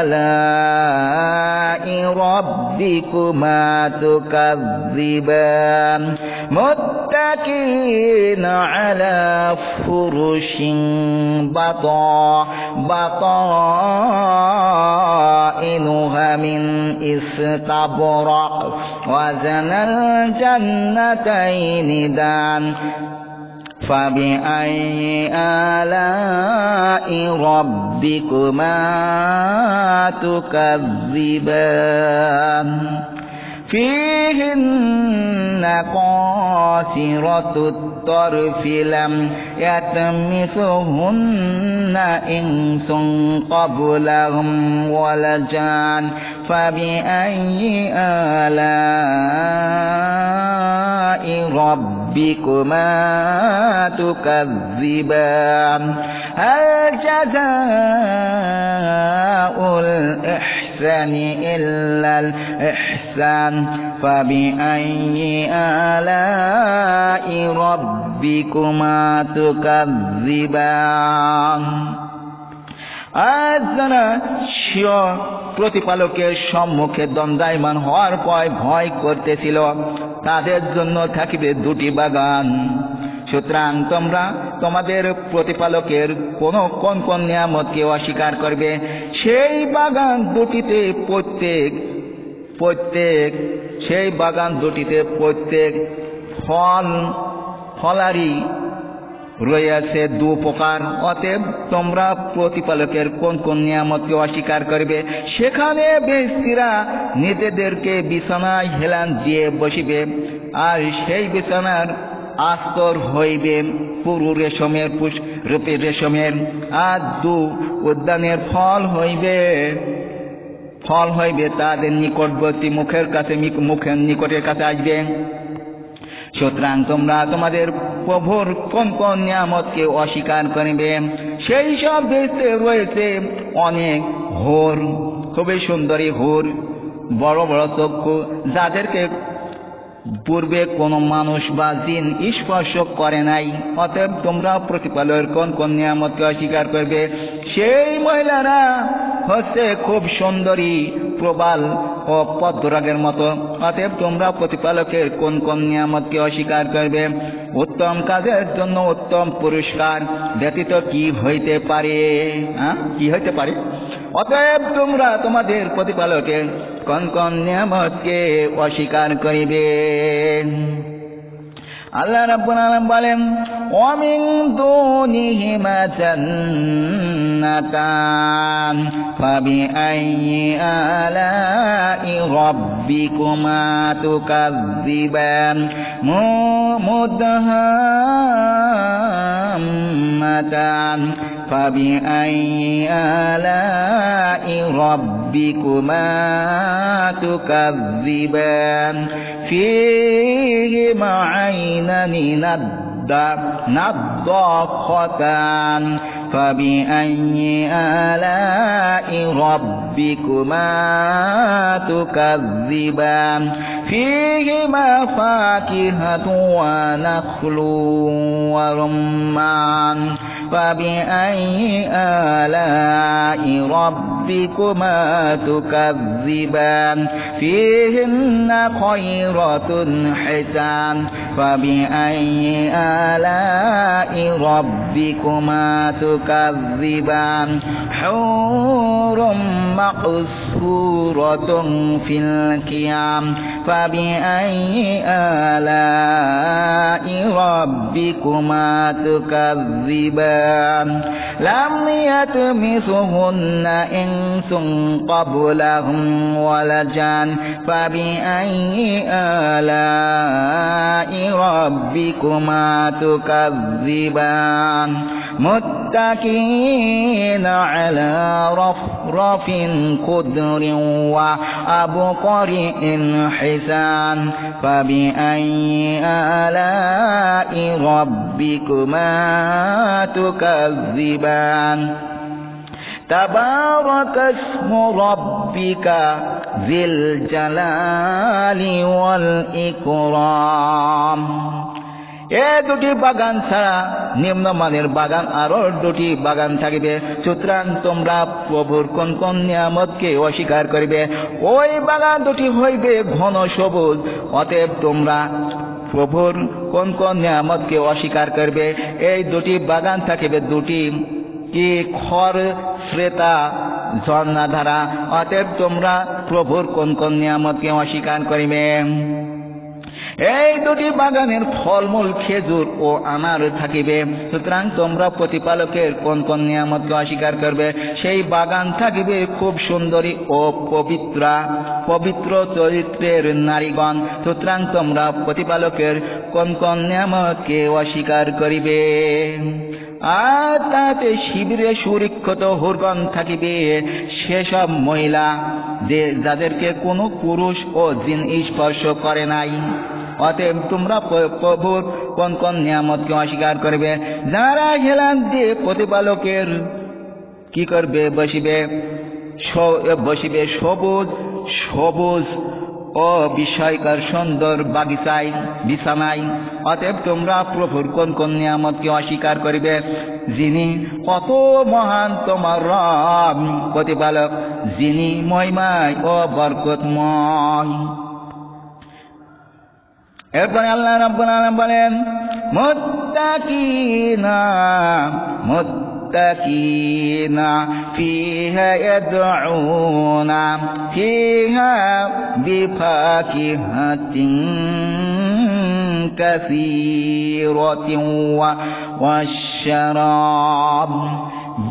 آلاء ربكما تكذبان متكئين على فرش بطائنها من استبرق وزن الجنتين دان فبأي آلاء ربكما تكذبان فيهن قاصرات الطرف لم يطمثهن إنس قبلهم ولا جان فبأي آلاء ربكما تكذبان هل جزاء الإحسان إلا الإحسان فبأي آلاء ربكما تكذبان আজ যারা স্বীয় প্রতিপালকের সম্মুখে দণ্ডায়মান হওয়ার ভয় করতেছিল তাদের জন্য থাকিবে দুটি বাগান। সুতরাং তোমরা তোমাদের প্রতিপালকের কোন কোন নিয়ামতকে অস্বীকার করবে সেই বাগান দুটিতে প্রত্যেক ফলারি রয়েছে দু প্রকার। অতএব তোমরা প্রতিপালকের কোন কোন নিয়ামতকে অস্বীকার করবে সেখানে বেশ্তীরা নিজেদেরকে বিছানায় হেলান দিয়ে বসিবে, আর সেই বিছানার আস্তর হইবে পুরু রূপে রেশমের, আর দু উদ্যানের ফল হইবে তাদের নিকটবর্তী মুখের নিকটের কাছে আসবে। সুতরাং তোমরা তোমাদের প্রভুর কোন কোন নিয়ামতকে অস্বীকার করিবে সেই সব দেশে রয়েছে অনেক হুর, খুবই সুন্দরী হুর, বড় বড় চক্ষু, যাদেরকে পূর্বে কোনো মানুষ বা জিন স্পর্শ করে নাই। অতএব তোমরা প্রতিপালকের কোন কোন নিয়ামতকে অস্বীকার করবে সেই মহিলারা হচ্ছে খুব সুন্দরী, প্রবাল ও পদ্মরাগের মতো। অতএব তোমরা প্রতিপালকের কোন কোন নিয়ামতকে অস্বীকার করবে। উত্তম কাজের জন্য উত্তম পুরস্কার ব্যতীত কি হইতে পারে? অতএব তোমরা তোমাদের প্রতিপালকের কোন কোন নিয়ামতকে অস্বীকার করিবে। আল্লাহ রাব্বুল আলামিন বলেন, ওয়া মিন দুনিহিমা জান্নাতান ফাবিআইয়ি আলাই রাব্বিকুমা তুকাযযিবান মুদহাম্মাতান ফাবিআইয়ি আলাই রাব্বিকুমা তুকাযযিবান فيهما عينان نضاختان فبأي آلاء ربكما تكذبان فيهما فاكهة ونخل ورمان فبأي آلاء ربكما تكذبان فيهن خيرات حسان فبأي آلاء ربكما تكذبان حور مقصورة في الخيام فبأي آلاء ربكما تكذبان لم يطمثهن إنس قبلهم ولا جان فبأي آلاء ربكما تكذبان متكئين على رفرف خضر وأبقرع حسان فبأي آلاء ربكما تكذبان تبارك اسم ربك ذي الجلال والإكرام এই দুটি বাগান ছাড়া নিম্নমানের বাগান আরো দুটি বাগান থাকিবে সুতরাং তোমরা প্রভুর কোন কোন নিয়ামতকে অস্বীকার করিবে ওই বাগান দুটি হইবে ঘন সবুজ অতএব তোমরা প্রভুর কোন কোন নিয়ামতকে অস্বীকার করবে এই দুটি বাগান থাকিবে দুটি কি খর শ্রেতা ঝর্ণাধারা অতএব তোমরা প্রভুর কোন কোন নিয়ামতকে অস্বীকার করিবে এই দুটি বাগানের ফলমূল খেজুর ও আনার থাকিবে সুতরাং তোমরা প্রতিপালকের কোন কোন নিয়ামতকে অস্বীকার করবে সেই বাগান থাকিবে খুব সুন্দরী ও পবিত্র চরিত্রের নারীগণ সুতরাং তোমরা প্রতিপালকের কোন কোন নিয়ামতকে অস্বীকার করিবে আর তাতে শিবিরে সুরক্ষিত হুরগণ থাকিবে সেসব মহিলা যাদেরকে কোনো পুরুষ ও জিন স্পর্শ করে নাই অতএব তোমরা প্রভুর কোন কোন নিয়ামতকে অস্বীকার করবে যারা হেলান দিয়ে প্রতিপালকের কি করবে বসিবে সবুজ ও বিস্ময়কর সুন্দর বিছানায় অতএব তোমরা প্রভুর কোন কোন নিয়ামতকে অস্বীকার করিবে যিনি কত মহান তোমার রব প্রতিপালক যিনি মহিমায় ও বরকতময় এরপরে আল্লাহ রাব্বুল আলামিন বলেন মুত্তাকিনা ফিহা ইয়াদউনা ফিহা বিফাকিহাতিন কাসীরাতিন ওয়াশরাব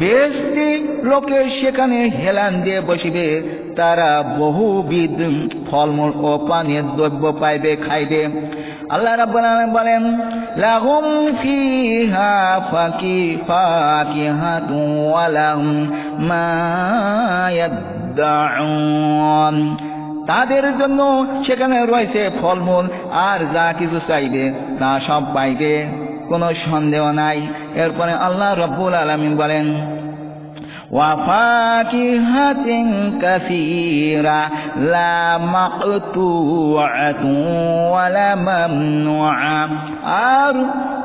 বেশি লোকের সেখানে হেলান দিয়ে বসিবে তারা বহুবিধ ফলমূল ও পানীয় দ্রব্য পাইবে খাইবে আল্লাহ রাব্বুল আলামিন বলেন লাহুম ফিহা ফাকিহাতুন ওয়া লাহুম মা ইয়াদউন তাদের জন্য সেখানে রয়েছে ফলমূল আর যা কিছু চাইবে তা সব পাইবে কোনো সন্দেহ নাই এরপরে আল্লাহ রাব্বুল আলামিন বলেন ওয়া ফাকিহাতিন কাসীরা লা মাকতুআতুন ওয়া লা মামনুআ আর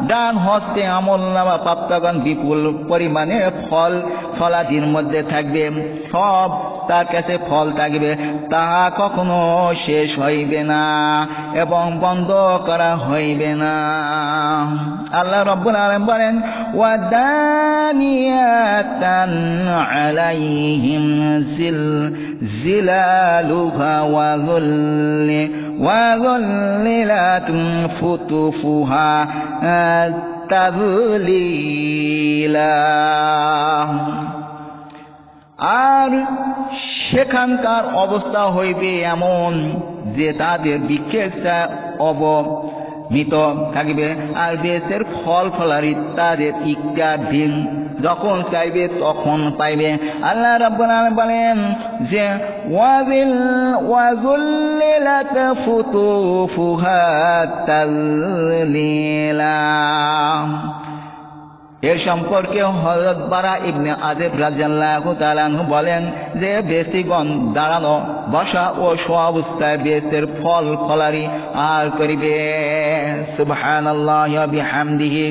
ডান হস্তে আমলনামা প্রাপ্তগণ বিপুল পরিমাণে ফলাদির মধ্যে থাকবে সব তার কাছে ফল থাকবে তাহা কখনো শেষ হইবে না এবং বন্ধ করা হইবে না আল্লাহ রাব্বুল আলামিন বলেন ওয়াদানিয়াতান আলাইহিম জিলালুহা ওয়া যুল্লিলাতুন ফুতুফুহা তাযলীলা আর সেখানকার অবস্থা হইবে এমন যে তাদের বৃক্ষের অবমিত থাকিবে আর বেশের ফল ফলারি তাদের ইচ্ছাধীন যখন চাইবে তখন পাইবে আল্লাহ রাব্বুল আলামিন বলেন যে ওয়াযুল্লিলাত ফুতুফুহা তাযলীলা এর সম্পর্কে হযরত বারা ইবনে আযিব রাদিয়াল্লাহু তাআলা আনহু বলেন যে বেশিগণ দাঁড়ানো বসা ও শোয়া অবস্থায় বেশের ফল ফলারি আর করিবে সুবহানাল্লাহি ওয়া বিহামদিহি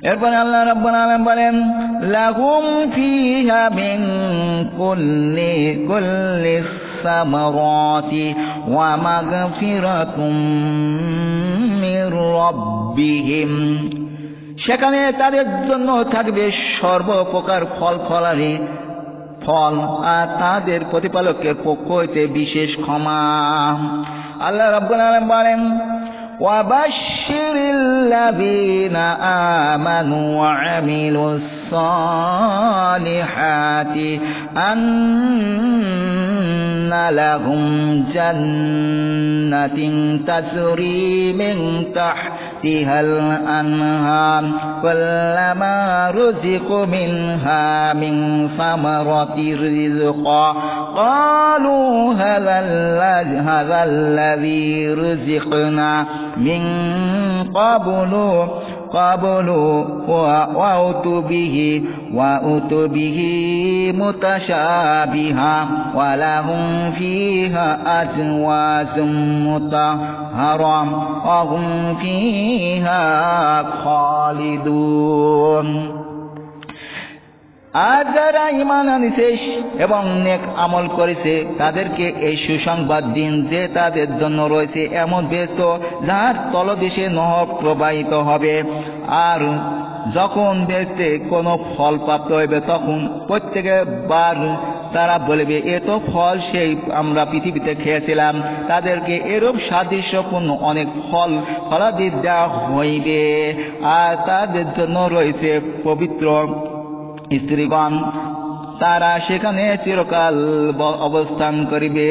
এরপরে আল্লাহ রাব্বুল আলামিন বলেন লাহুম ফিহা মিন কুল্লি সামারাতি ওয়া মাগফিরাতুম মির রাব্বিহিম, সেখানে তাদের জন্য থাকবে সর্বপ্রকার ফলারি ফল আর তাদের প্রতিপালকের পক্ষ হইতে বিশেষ ক্ষমা। আল্লাহ রাব্বুল আলামিন বলেন ওয়াবাশশিরিল লাযীনা আমানু ওয়া আমিলুস সালিহাতি আন্না লাহুম জান্নাতিন তাজরি মিন তাহতিহাল আনহার কুল্লামা রুজিকু মিনহা মিন সামারাতির রিজকা ক্বালু হাযাল্লাযী রুজিকনা মিন ক্বাবলু ওয়া উতুবিহি মুতাশাবিহা ওয়া লাহুম ফিহা আজওয়াজুম মুতাহহারা ওয়া হুম ফিহা খালিদুন। আর যারা ঈমান আনিছে এবং নেক আমল করেছে তাদেরকে এই সুসংবাদ দিন যে তাদের জন্য রয়েছে এমন বেহেশত যার তলদেশে নহর প্রবাহিত হবে। আর যখন বেহেশতে কোনো ফল প্রাপ্ত হইবে তখন প্রত্যেকবার তারা বলবে এ তো ফল সেই আমরা পৃথিবীতে খেয়েছিলাম। তাদেরকে এরূপ সাদৃশ্যপূর্ণ অনেক ফলাদি দেওয়া হইবে। আর তাদের জন্য রয়েছে পবিত্র স্ত্রীগণ, তারা সেখানে চিরকাল অবস্থান করিবে,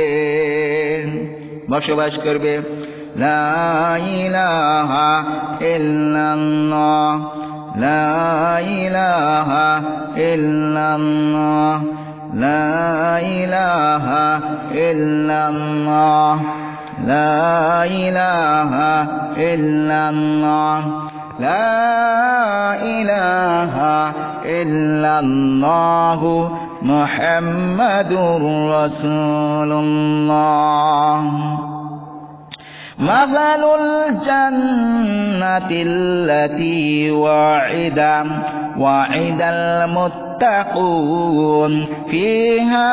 বসবাস করবে। লা ইলাহা ইল্লাল্লাহ, লা ইলাহা ইল্লাল্লাহ, লা ইলাহা ইল্লাল্লাহ, লা ইলাহা ইল্লাল্লাহ, লা ইলাহা ইল্লাল্লাহু মুহাম্মাদুর রাসূলুল্লাহ। মাসালুল জান্নাতিল্লাতী ওয়া'iদাল মুত্তাকুন ফিহা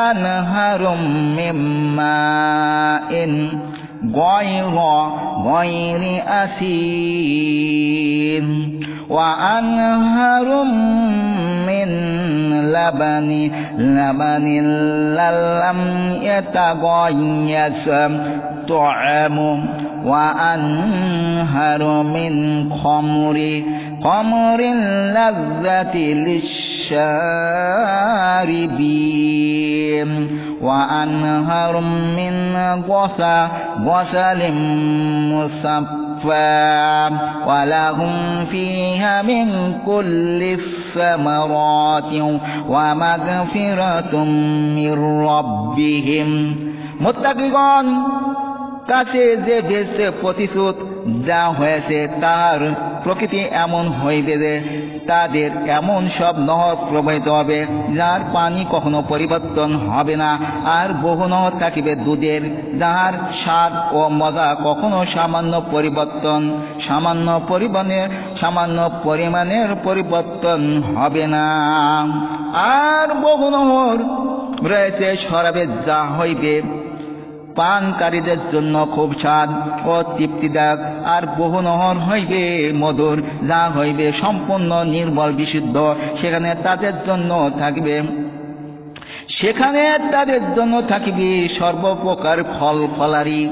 আনহারুম মিন মাইন غير أسين وأنهر من لبن لم يتغير طعمه وأنهر من خمر لذة للشاربين وأنهر من غسل مصفى ولهم فيها من كل الثمرات ومغفرة من ربهم। মুত্তাকিগণ কাছে যে বেশে প্রতিশোধ যা হয়েছে তার প্রকৃতি এমন হইবে যে তাদের এমন সব নহর প্রবাহিত হবে যার পানি কখনো পরিবর্তন হবে না। আর বহু নহর থাকিবে দুধের যাহার স্বাদ ও মজা কখনো সামান্য পরিমাণের পরিবর্তন হবে না। আর বহু নহর রয়েছে শরাবের যা হইবে পানকারীদের জন্য খুব স্বাদ ও তৃপ্তিদায়ক। আর বহু নহর হইবে মধুর যা হইবে সম্পূর্ণ নির্মল বিশুদ্ধ। সেখানে তাদের জন্য থাকিবে সর্বপ্রকার ফলারি।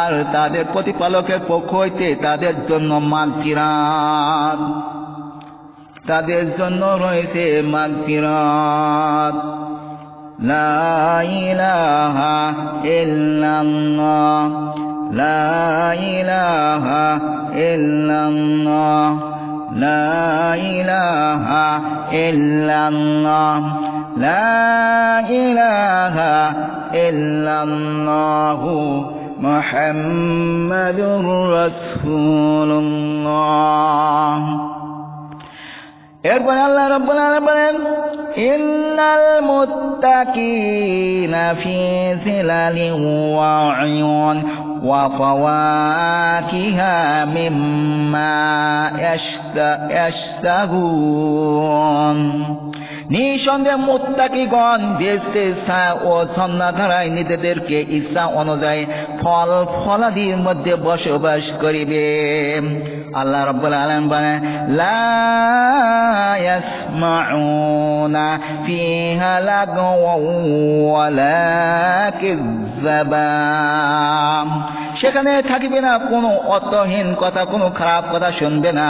আর তাদের প্রতিপালকের পক্ষ হইতে তাদের জন্য মাগফিরাত, তাদের জন্য রয়েছে মাগফিরাত। লা ইলাহা ইল্লাল্লাহ, লা ইলাহা ইল্লাল্লাহ, লা ইলাহা ইল্লাল্লাহ, লা ইলাহা ইল্লাল্লাহ মুহাম্মাদুর রাসূলুল্লাহ। এরপর আল্লাহ রাব্বুল আলামিন বলেন ইন্নাল মুত্তাকিনা ফি জিলালিন ওয়া উয়ুন ওয়া ফাওয়াকিহা মিম্মা ইয়াশতাহুন। নিঃসন্দেহে মুত্তাকিগণ বেহেশতের ছায়া ও ঝর্ণাধারায় নিজেদেরকে ইচ্ছা অনুযায়ী ফল ফলাদির মধ্যে বসবাস করিবে। আল্লাহ রাব্বুল আলামিন বলেন, লা ইয়াসমাউনা ফিহা লাগওয়ান ওয়ালা কিযযাবা। সেখানে থাকিবে না কোনো অর্থহীন কথা, কোনো খারাপ কথা শুনবে না,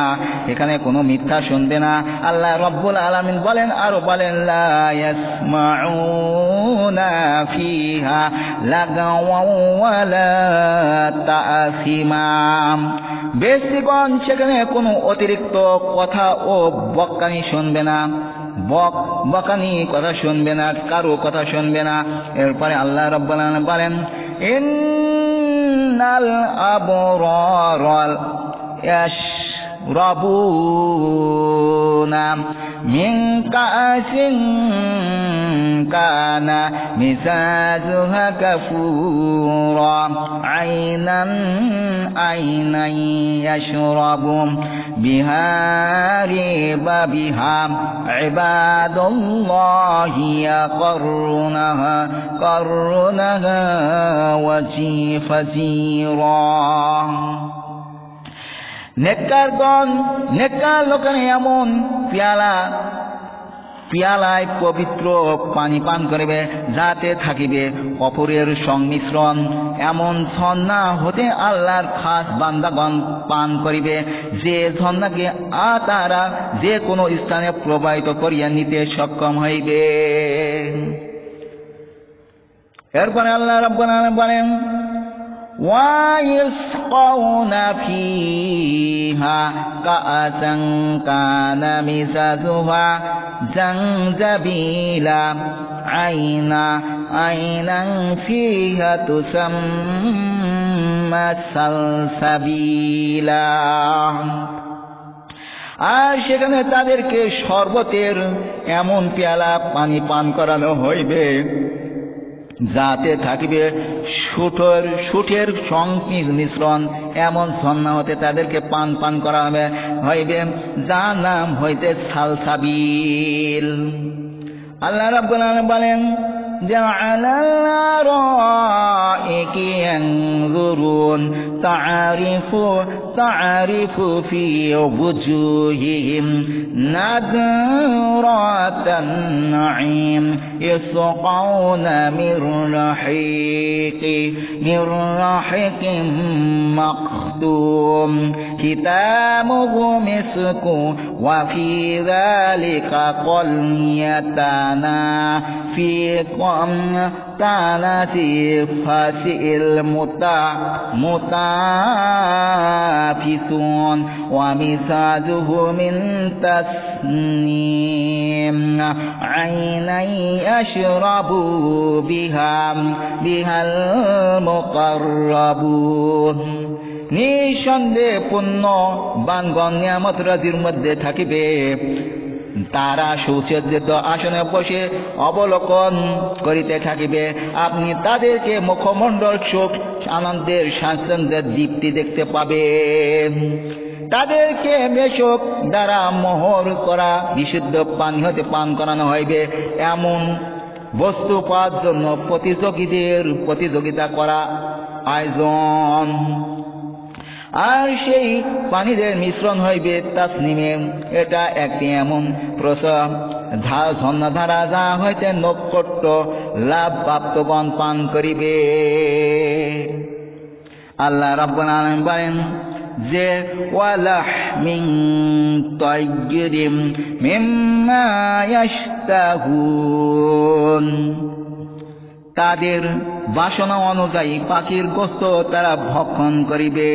এখানে কোনো মিথ্যা শুনবে না। আল্লাহ রাব্বুল আলামিন বলেন, আরো বলেন, লা ইয়াসমাউনা ফিহা লাগওয়ান ওয়ালা তাআসিমা। বেহেশতীগণ সেখানে কোনো অতিরিক্ত কথা ও বকানি শুনবে না, বকানি কথা শুনবে না, কারো কথা শুনবে না। এরপরে আল্লাহ রাব্বুল আলামিন বলেন, ইন্নাল আবরার ইয়াশরাবুনা মিন কাসিন কানা মিজাজুহা কাফুরা আইনান ইয়াশরাবু বিহা বিহা ইবাদুল্লাহি ইয়াকরুনাহা ওয়াজিফাজিরা। নেককার লোকেরা এমন পিয়ালায় পবিত্র পানি পান করিবে, যাতে থাকিবে অপরের সংমিশ্রণ। এমন ঝর্ণা হতে আল্লাহর খাস বান্দাগণ পান করিবে, যে ঝর্ণাকে তারা যে কোনো স্থানে প্রবাহিত করিয়া নিতে সক্ষম হইবে। এরপরে আল্লাহ রাব্বুল আলামিন বলেন, وَيُسْقَوْنَ فِيهَا كَأْسًا كَانَ مِزَاجُهَا زَنْجَبِيلًا عَيْنًا فِيهَا تُسَمَّى سَلْسَبِيلًا। আর সেখানে তাদেরকে শরবতের এমন পেয়ালা পানি পান করানো হইবে, যাতে থাকিবে সুঠের সংমিশ্রণ। এমন ঝর্ণা হতে তাদেরকে পান করা হইবে, যার নাম হইতে সালসাবিল। আল্লাহ রাব্বুল আলামিন বলেন, জাআলাল আরাইকি ইয়ানজুরুন তা'রিফু ফি ওয়ুজুহিহিম নাদরাতান নাঈম ইসকাউনা মির রাহিকিম মাখতুম খিতামুহু মিসকু ওয়া ফি যালিকা কলমিয়াতানা ফি ফাসিল মুতাফিসুন ওয়া মিসাজুহু মিন তাসনিম আইনাই ইয়াশরাবু বিহাল মুকাররাবুন। নিঃসন্দেহে পুণ্য বানগণ নিয়ামত রাজির মধ্যে থাকিবে, তারা সুসজ্জিত আসনে বসে অবলোকন করিতে থাকিবে। আপনি তাদেরকে মুখমণ্ডল সুখ আনন্দের স্বাচ্ছন্দ্যের দীপ্তি দেখতে পাবেন। তাদেরকে মেশক দ্বারা মোহর করা বিশুদ্ধ পানি হতে পান করানো হইবে। এমন বস্তু পাওয়ার জন্য প্রতিযোগিতা করা আয়োজন। আর সেই পানিদের মিশ্রণ হইবে তাসনিমে। এটা একটি এমন ঝর্ণাধারা, যা হইতে নক্ষত্র লাভ প্রাপ্তগণ পান করিবে। আল্লাহ রাব্বুল আলামিন বলেন যে, ওয়ালাহমিন তাইয়্যিরিম মিম্মা ইয়াশতাহুন। তাদের বাসনা অনুযায়ী পাখির গোশত তারা ভক্ষণ করিবে।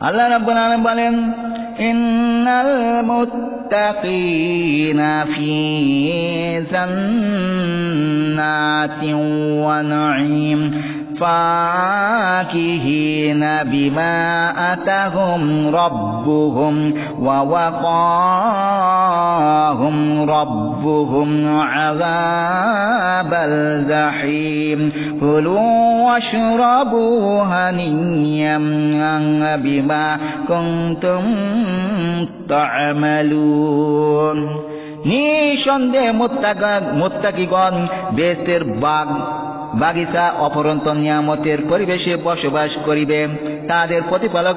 আল্লাহ রাব্বুল আলামিন বলেন, ইন্নাল মুত্তাকিনা ফি জান্নাতিন ওয়া নাঈম ফাকিহিনা বিমা আতাহুম রাব্বুহুম ওয়া ওয়াকাহুম রাব্বুহুম আযাবাল জাহিম কুলু ওয়াশরাবু হানিয়াম বিমা কুনতুম তা'মালুন। নিঃসন্দেহে মুত্তাকিগণ বেহেশতের বাগিচা অপরন্ত নিয়ামতের পরিবেশে বসবাস করিবে। তাদের প্রতিপালক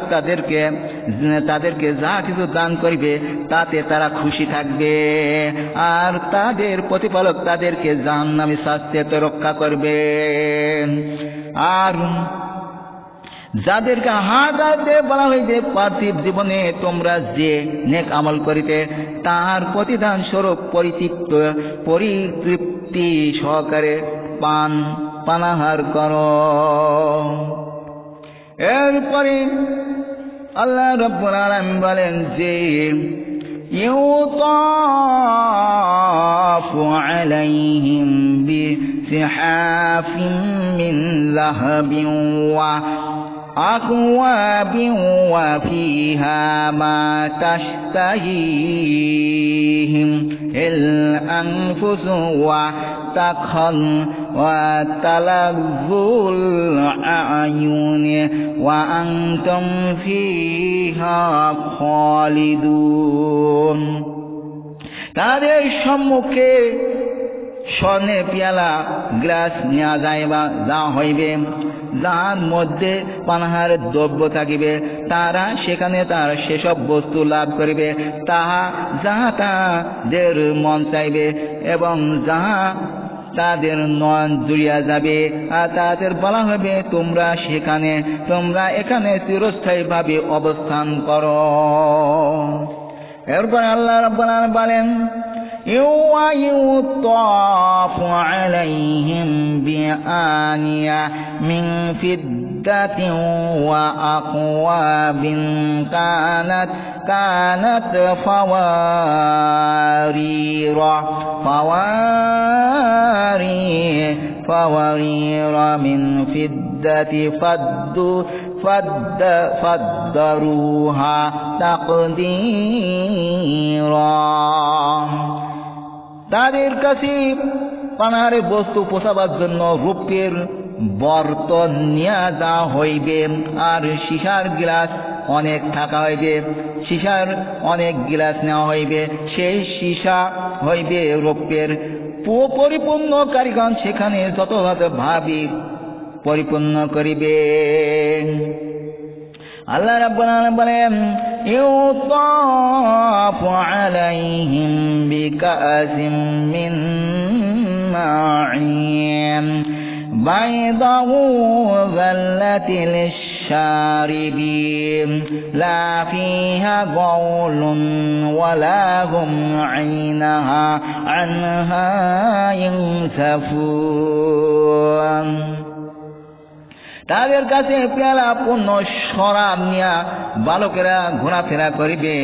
তাদেরকে যা কিছু দান করিবে তাতে তারা খুশি থাকবে, আর তাদের প্রতিপালক তাদেরকে জাহান্নামী শাস্তি হতে রক্ষা করবে। আর যাদেরকে হাদাতে বলা হইবে, পার্থিব জীবনে তোমরা যে নেক আমল করিতে তাহার প্রতিদান স্বরূপ পরিতৃপ্তি সহকারে পানাহার করো। এরপরে আল্লাহ রাব্বুল আলামিন বলেন যে ইউতাফু আলাইহিম বিসিহাফিন মিন যাহাবিন ওয়া আকওয়াবিন ওয়া ফিহা মা তাশতাহিহিম আল আনফুসু ওয়া তাখাল ওয়া তালাযুল আ'য়ুন ওয়া আনতুম ফিহা খালিদুন। তাদের সম্মুখে স্বর্ণের পেয়ালা গ্লাস নেওয়া যা হইবে, যার মধ্যে পানাহারের দ্রব্য থাকিবে, তারা সেখানে তার সেসব বস্তু লাভ করিবে যাহা তাদের মন চাইবে এবং যাহা তাদের নয়ন জুড়িয়া যাবে। আর তাদের বলা হবে তোমরা এখানে চিরস্থায়ীভাবে অবস্থান করো। এরপর আল্লাহ রাব্বুল আলামিন বলেন ইউতাফু আলাইহিম বিআনিয়া মিন ফিদ্দাতিন ওয়া আকওয়াবিন কানাত ফাওয়ারিরা মিন ফিদ্দাতি ফাদ্দারুহা তাকদীরা। তাদের কাছে পানাহারের বস্তু পোষাবার জন্য রূপের বর্তন নিয়ে যাওয়া হইবে, আর সীসার গ্লাস অনেক থাকা হইবে, সীসার অনেক গ্লাস নেওয়া হইবে। সেই সীসা হইবে রূপের। পরিপূর্ণ কারিগণ সেখানে যথাযথভাবে পরিপূর্ণ করিবে। আল্লাহ রাব্বুল আলামিন বলেন ইউতাফু আলাইহিম বিকাসিম মিন মাঈন বাইদাহু যাল্লাতিল শারিবিন লা ফিহা গাওলুন ওয়ালা হুম আনহা ইনসাফুন। তাদের কাছে পেয়ালা পূর্ণ শরাব নিয়া বালকেরা ঘোরাফেরা করিবে,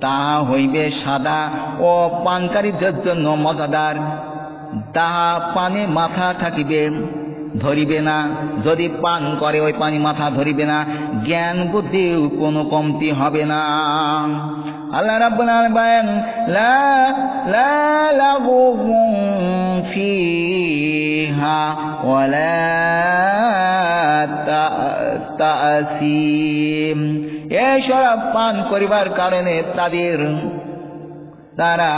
তাহা হইবে সাদা ও পানকারীদের জন্য মজাদার। তাহা পানে মাথা থাকিবে, ধরিবে না। যদি পান করে ওই পানি মাথা ধরিবে না, জ্ঞান বুদ্ধির কোনো কমতি হবে না। আল্লাহ রাব্বুল আলামিন বলেন লা লাগুন ফিহা ওয়ালা তা'সিম। এই শরাব পান করিবার কারণে তারা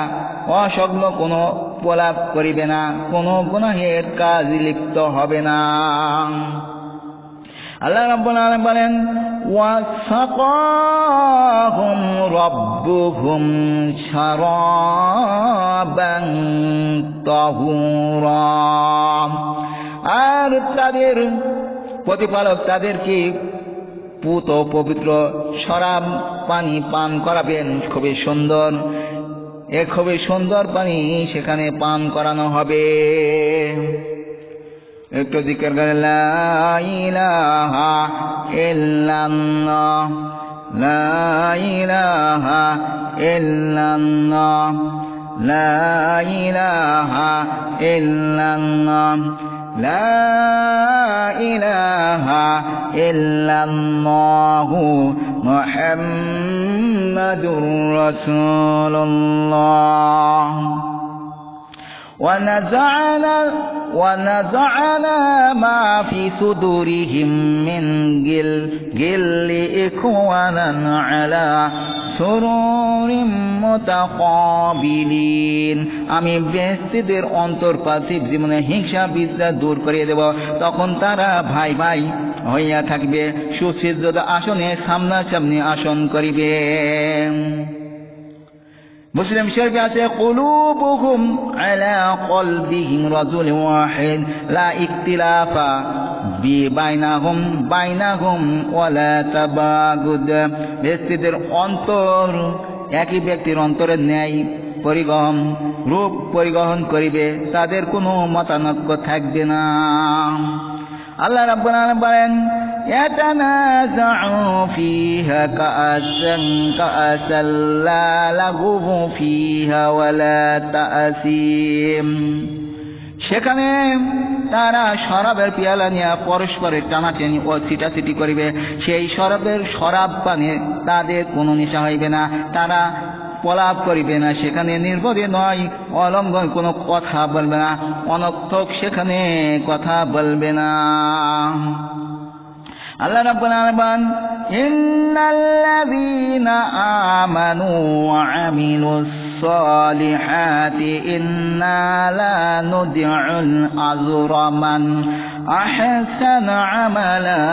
অসংলগ্ন কোনো প্রলাপ করিবে না, কোনো গুনাহের কাজ লিপ্ত হবে না। আল্লাহ রাব্বুল আলামিন বলেন ওয়াসাকাহুম রাব্বুহুম শারাবান তাহুরা। আর তাদের প্রতিপালক তাদেরকে পুত পবিত্র শরাব পানি পান করাবেন, খুবই সুন্দর। খুবই সুন্দর পানি সেখানে পান করানো হবে। একটু জিকির করে লা ইলাহা ইল্লাল্লাহ, লা ইলাহা ইল্লাল্লাহ, লা ইলাহা ইল্লাল্লাহ, লা ইলাহা ইল্লাল্লাহু মুহাম্মাদুর রাসূলুল্লাহ ونزعنا ما في صدورهم من غل إخوانا على سرور متقابلين আমি বেহেশতীদের অন্তর পাশে জীবনে হিংসা বিদ্বেষ দূর করিয়ে দেব তখন তারা ভাই ভাই হইয়া থাকবে সুসজ্জিত আসনে সামনাসামনি আসন করিবে মুসলিম শরীফে আছে কুলুবুহুম আলা কলবিহিম রাজুল ওয়াহিদ লা ইখতিলাফা বাইনাহুম ওয়ালা তাবাগুদ ব্যক্তিদের অন্তর একই ব্যক্তির অন্তরের ন্যায় রূপ পরিগ্রহণ করিবে তাদের কোনো মতানৈক্য থাকবে না আল্লাহ রাব্বুল আলামিন বলেন يتنازعوا فيها كأسا لا لغو فيها ولا تأثيم সেখানে তারা শরাবের পেয়ালা নিয়ে পরস্পরের টানাটানি ও ছিটাছিটি করিবে সেই শরাব পানে তাদের কোনো নেশা হইবে না তারা পলাপ করিবে না সেখানে নির্বোধে নয় অলঙ্ঘন কোনো কথা বলবে না অনর্থক সেখানে কথা বলবে না আল্লাহ রাব্বুল আলামিন ইন্নাল্লাযীনা আমানু ওয়া আমিলুস সালিহাতি ইন্না লা নুদিউল আজরা মান আহসানা আমালা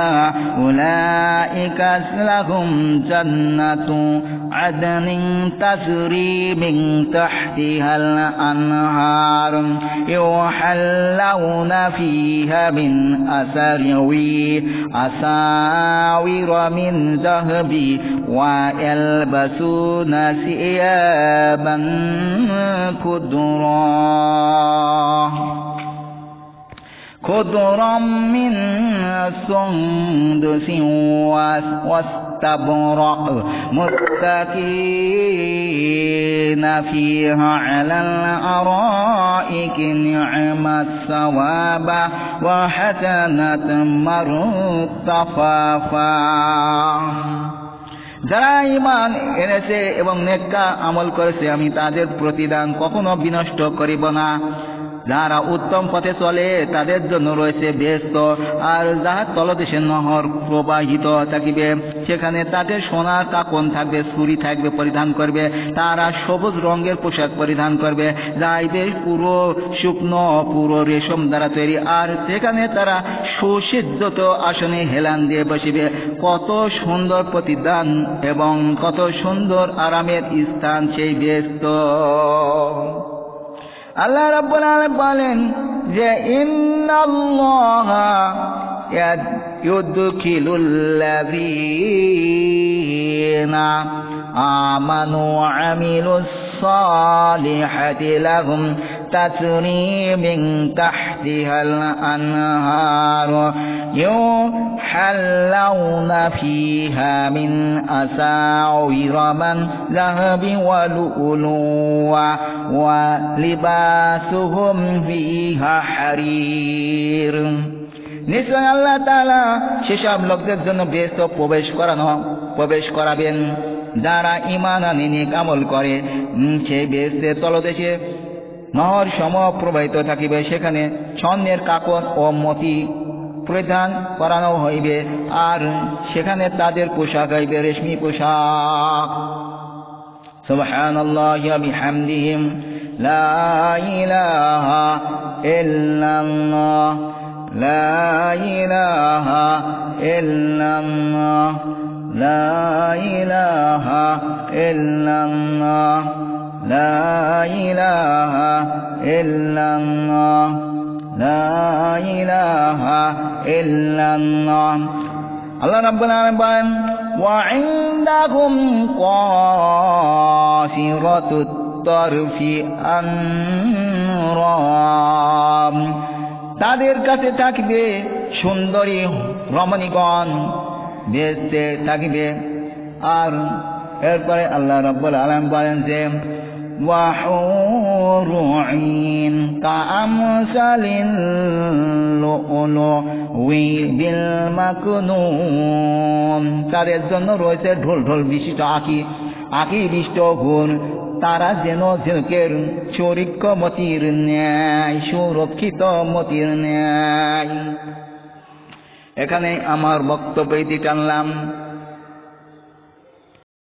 উলাইকা লাহুম জান্নাতু আদনিন তাজরি মিন তাহতিহাল আনহার ইউহাল্লাউনা ফিহা মিন أساور من ذهب ويلبسون ثيابا خضرا من سندس واستبرق متكئين فيها على الأرائك نعم الثواب وحسنت مرتفقا যারা ঈমান এনেছে এবং নেককার আমল করেছে আমি তাদের প্রতিদান কখনো বিনষ্ট করিব না যারা উত্তম পথে চলে তাদের জন্য রয়েছে বেহেশত আর যাহার তলদেশে নহর প্রবাহিত থাকিবে সেখানে তাদের সোনার কাকন থাকবে ছুরি থাকবে পরিধান করবে তারা সবুজ রঙের পোশাক পরিধান করবে যাইবে পুরো শুকনো পুরো রেশম দ্বারা তৈরি আর সেখানে তারা সুসজ্জিত আসনে হেলান দিয়ে বসিবে কত সুন্দর প্রতিদান এবং কত সুন্দর আরামের স্থান সেই বেহেশত আল্লাহ রাব্বুল আলামিন বলেন যে ইন্নাল্লাহা ইউদখিলুল্লাযীনা আমানু ওয়া আমিলুস সালিহাতি লাহুম তাজরি মিন তাহতিহাল আনহার يحلون فيها من أساور من ذهب ولؤلؤا ولباسهم فيها حرير নিশ্চয় আল্লাহ তাআলা সেসব লোকদের জন্য বেহেশতে প্রবেশ করাবেন যারা ঈমান আনে নেক আমল করে সেই বেহেশতের তলদেশে নহর সম প্রবাহিত থাকিবে সেখানে স্বর্ণের কাকন ও মতি পরিধান করানো হইবে আর সেখানে তাদের পোশাক হইবে রেশমি পোশাক সুবহানাল্লাহি ওয়া বিহামদিহি লা ইলাহা ইল্লাল্লাহ লা ইলাহা ইল্লাল্লাহ লা ইলাহা ইল্লাল্লাহ লা ইলাহা ইল্লাল্লাহ লা ইলাহা ইল্লাল্লাহ আল্লাহ রাব্বুল আলামিন বলেন ওয়া ইনদাহুম কাসিরাতুত তারফি আনরাম তাদের কাছে থাকবে সুন্দরী রমণীগণ বেহেশতে থাকবে আর এরপরে আল্লাহ রাব্বুল আলামিন বলেন যে وحور مروعين كأمثال اللؤلؤ بالمكنون তাদের জন্য রয়েছে ঢোল ঢোল বিশিষ্ট আঁখি বিষ্ট গুণ তারা যেন ঝিনুকের সুরক্ষিত মতির ন্যায় সুরক্ষিত মতির ন্যায়। এখানে আমার বক্তব্য টানলাম।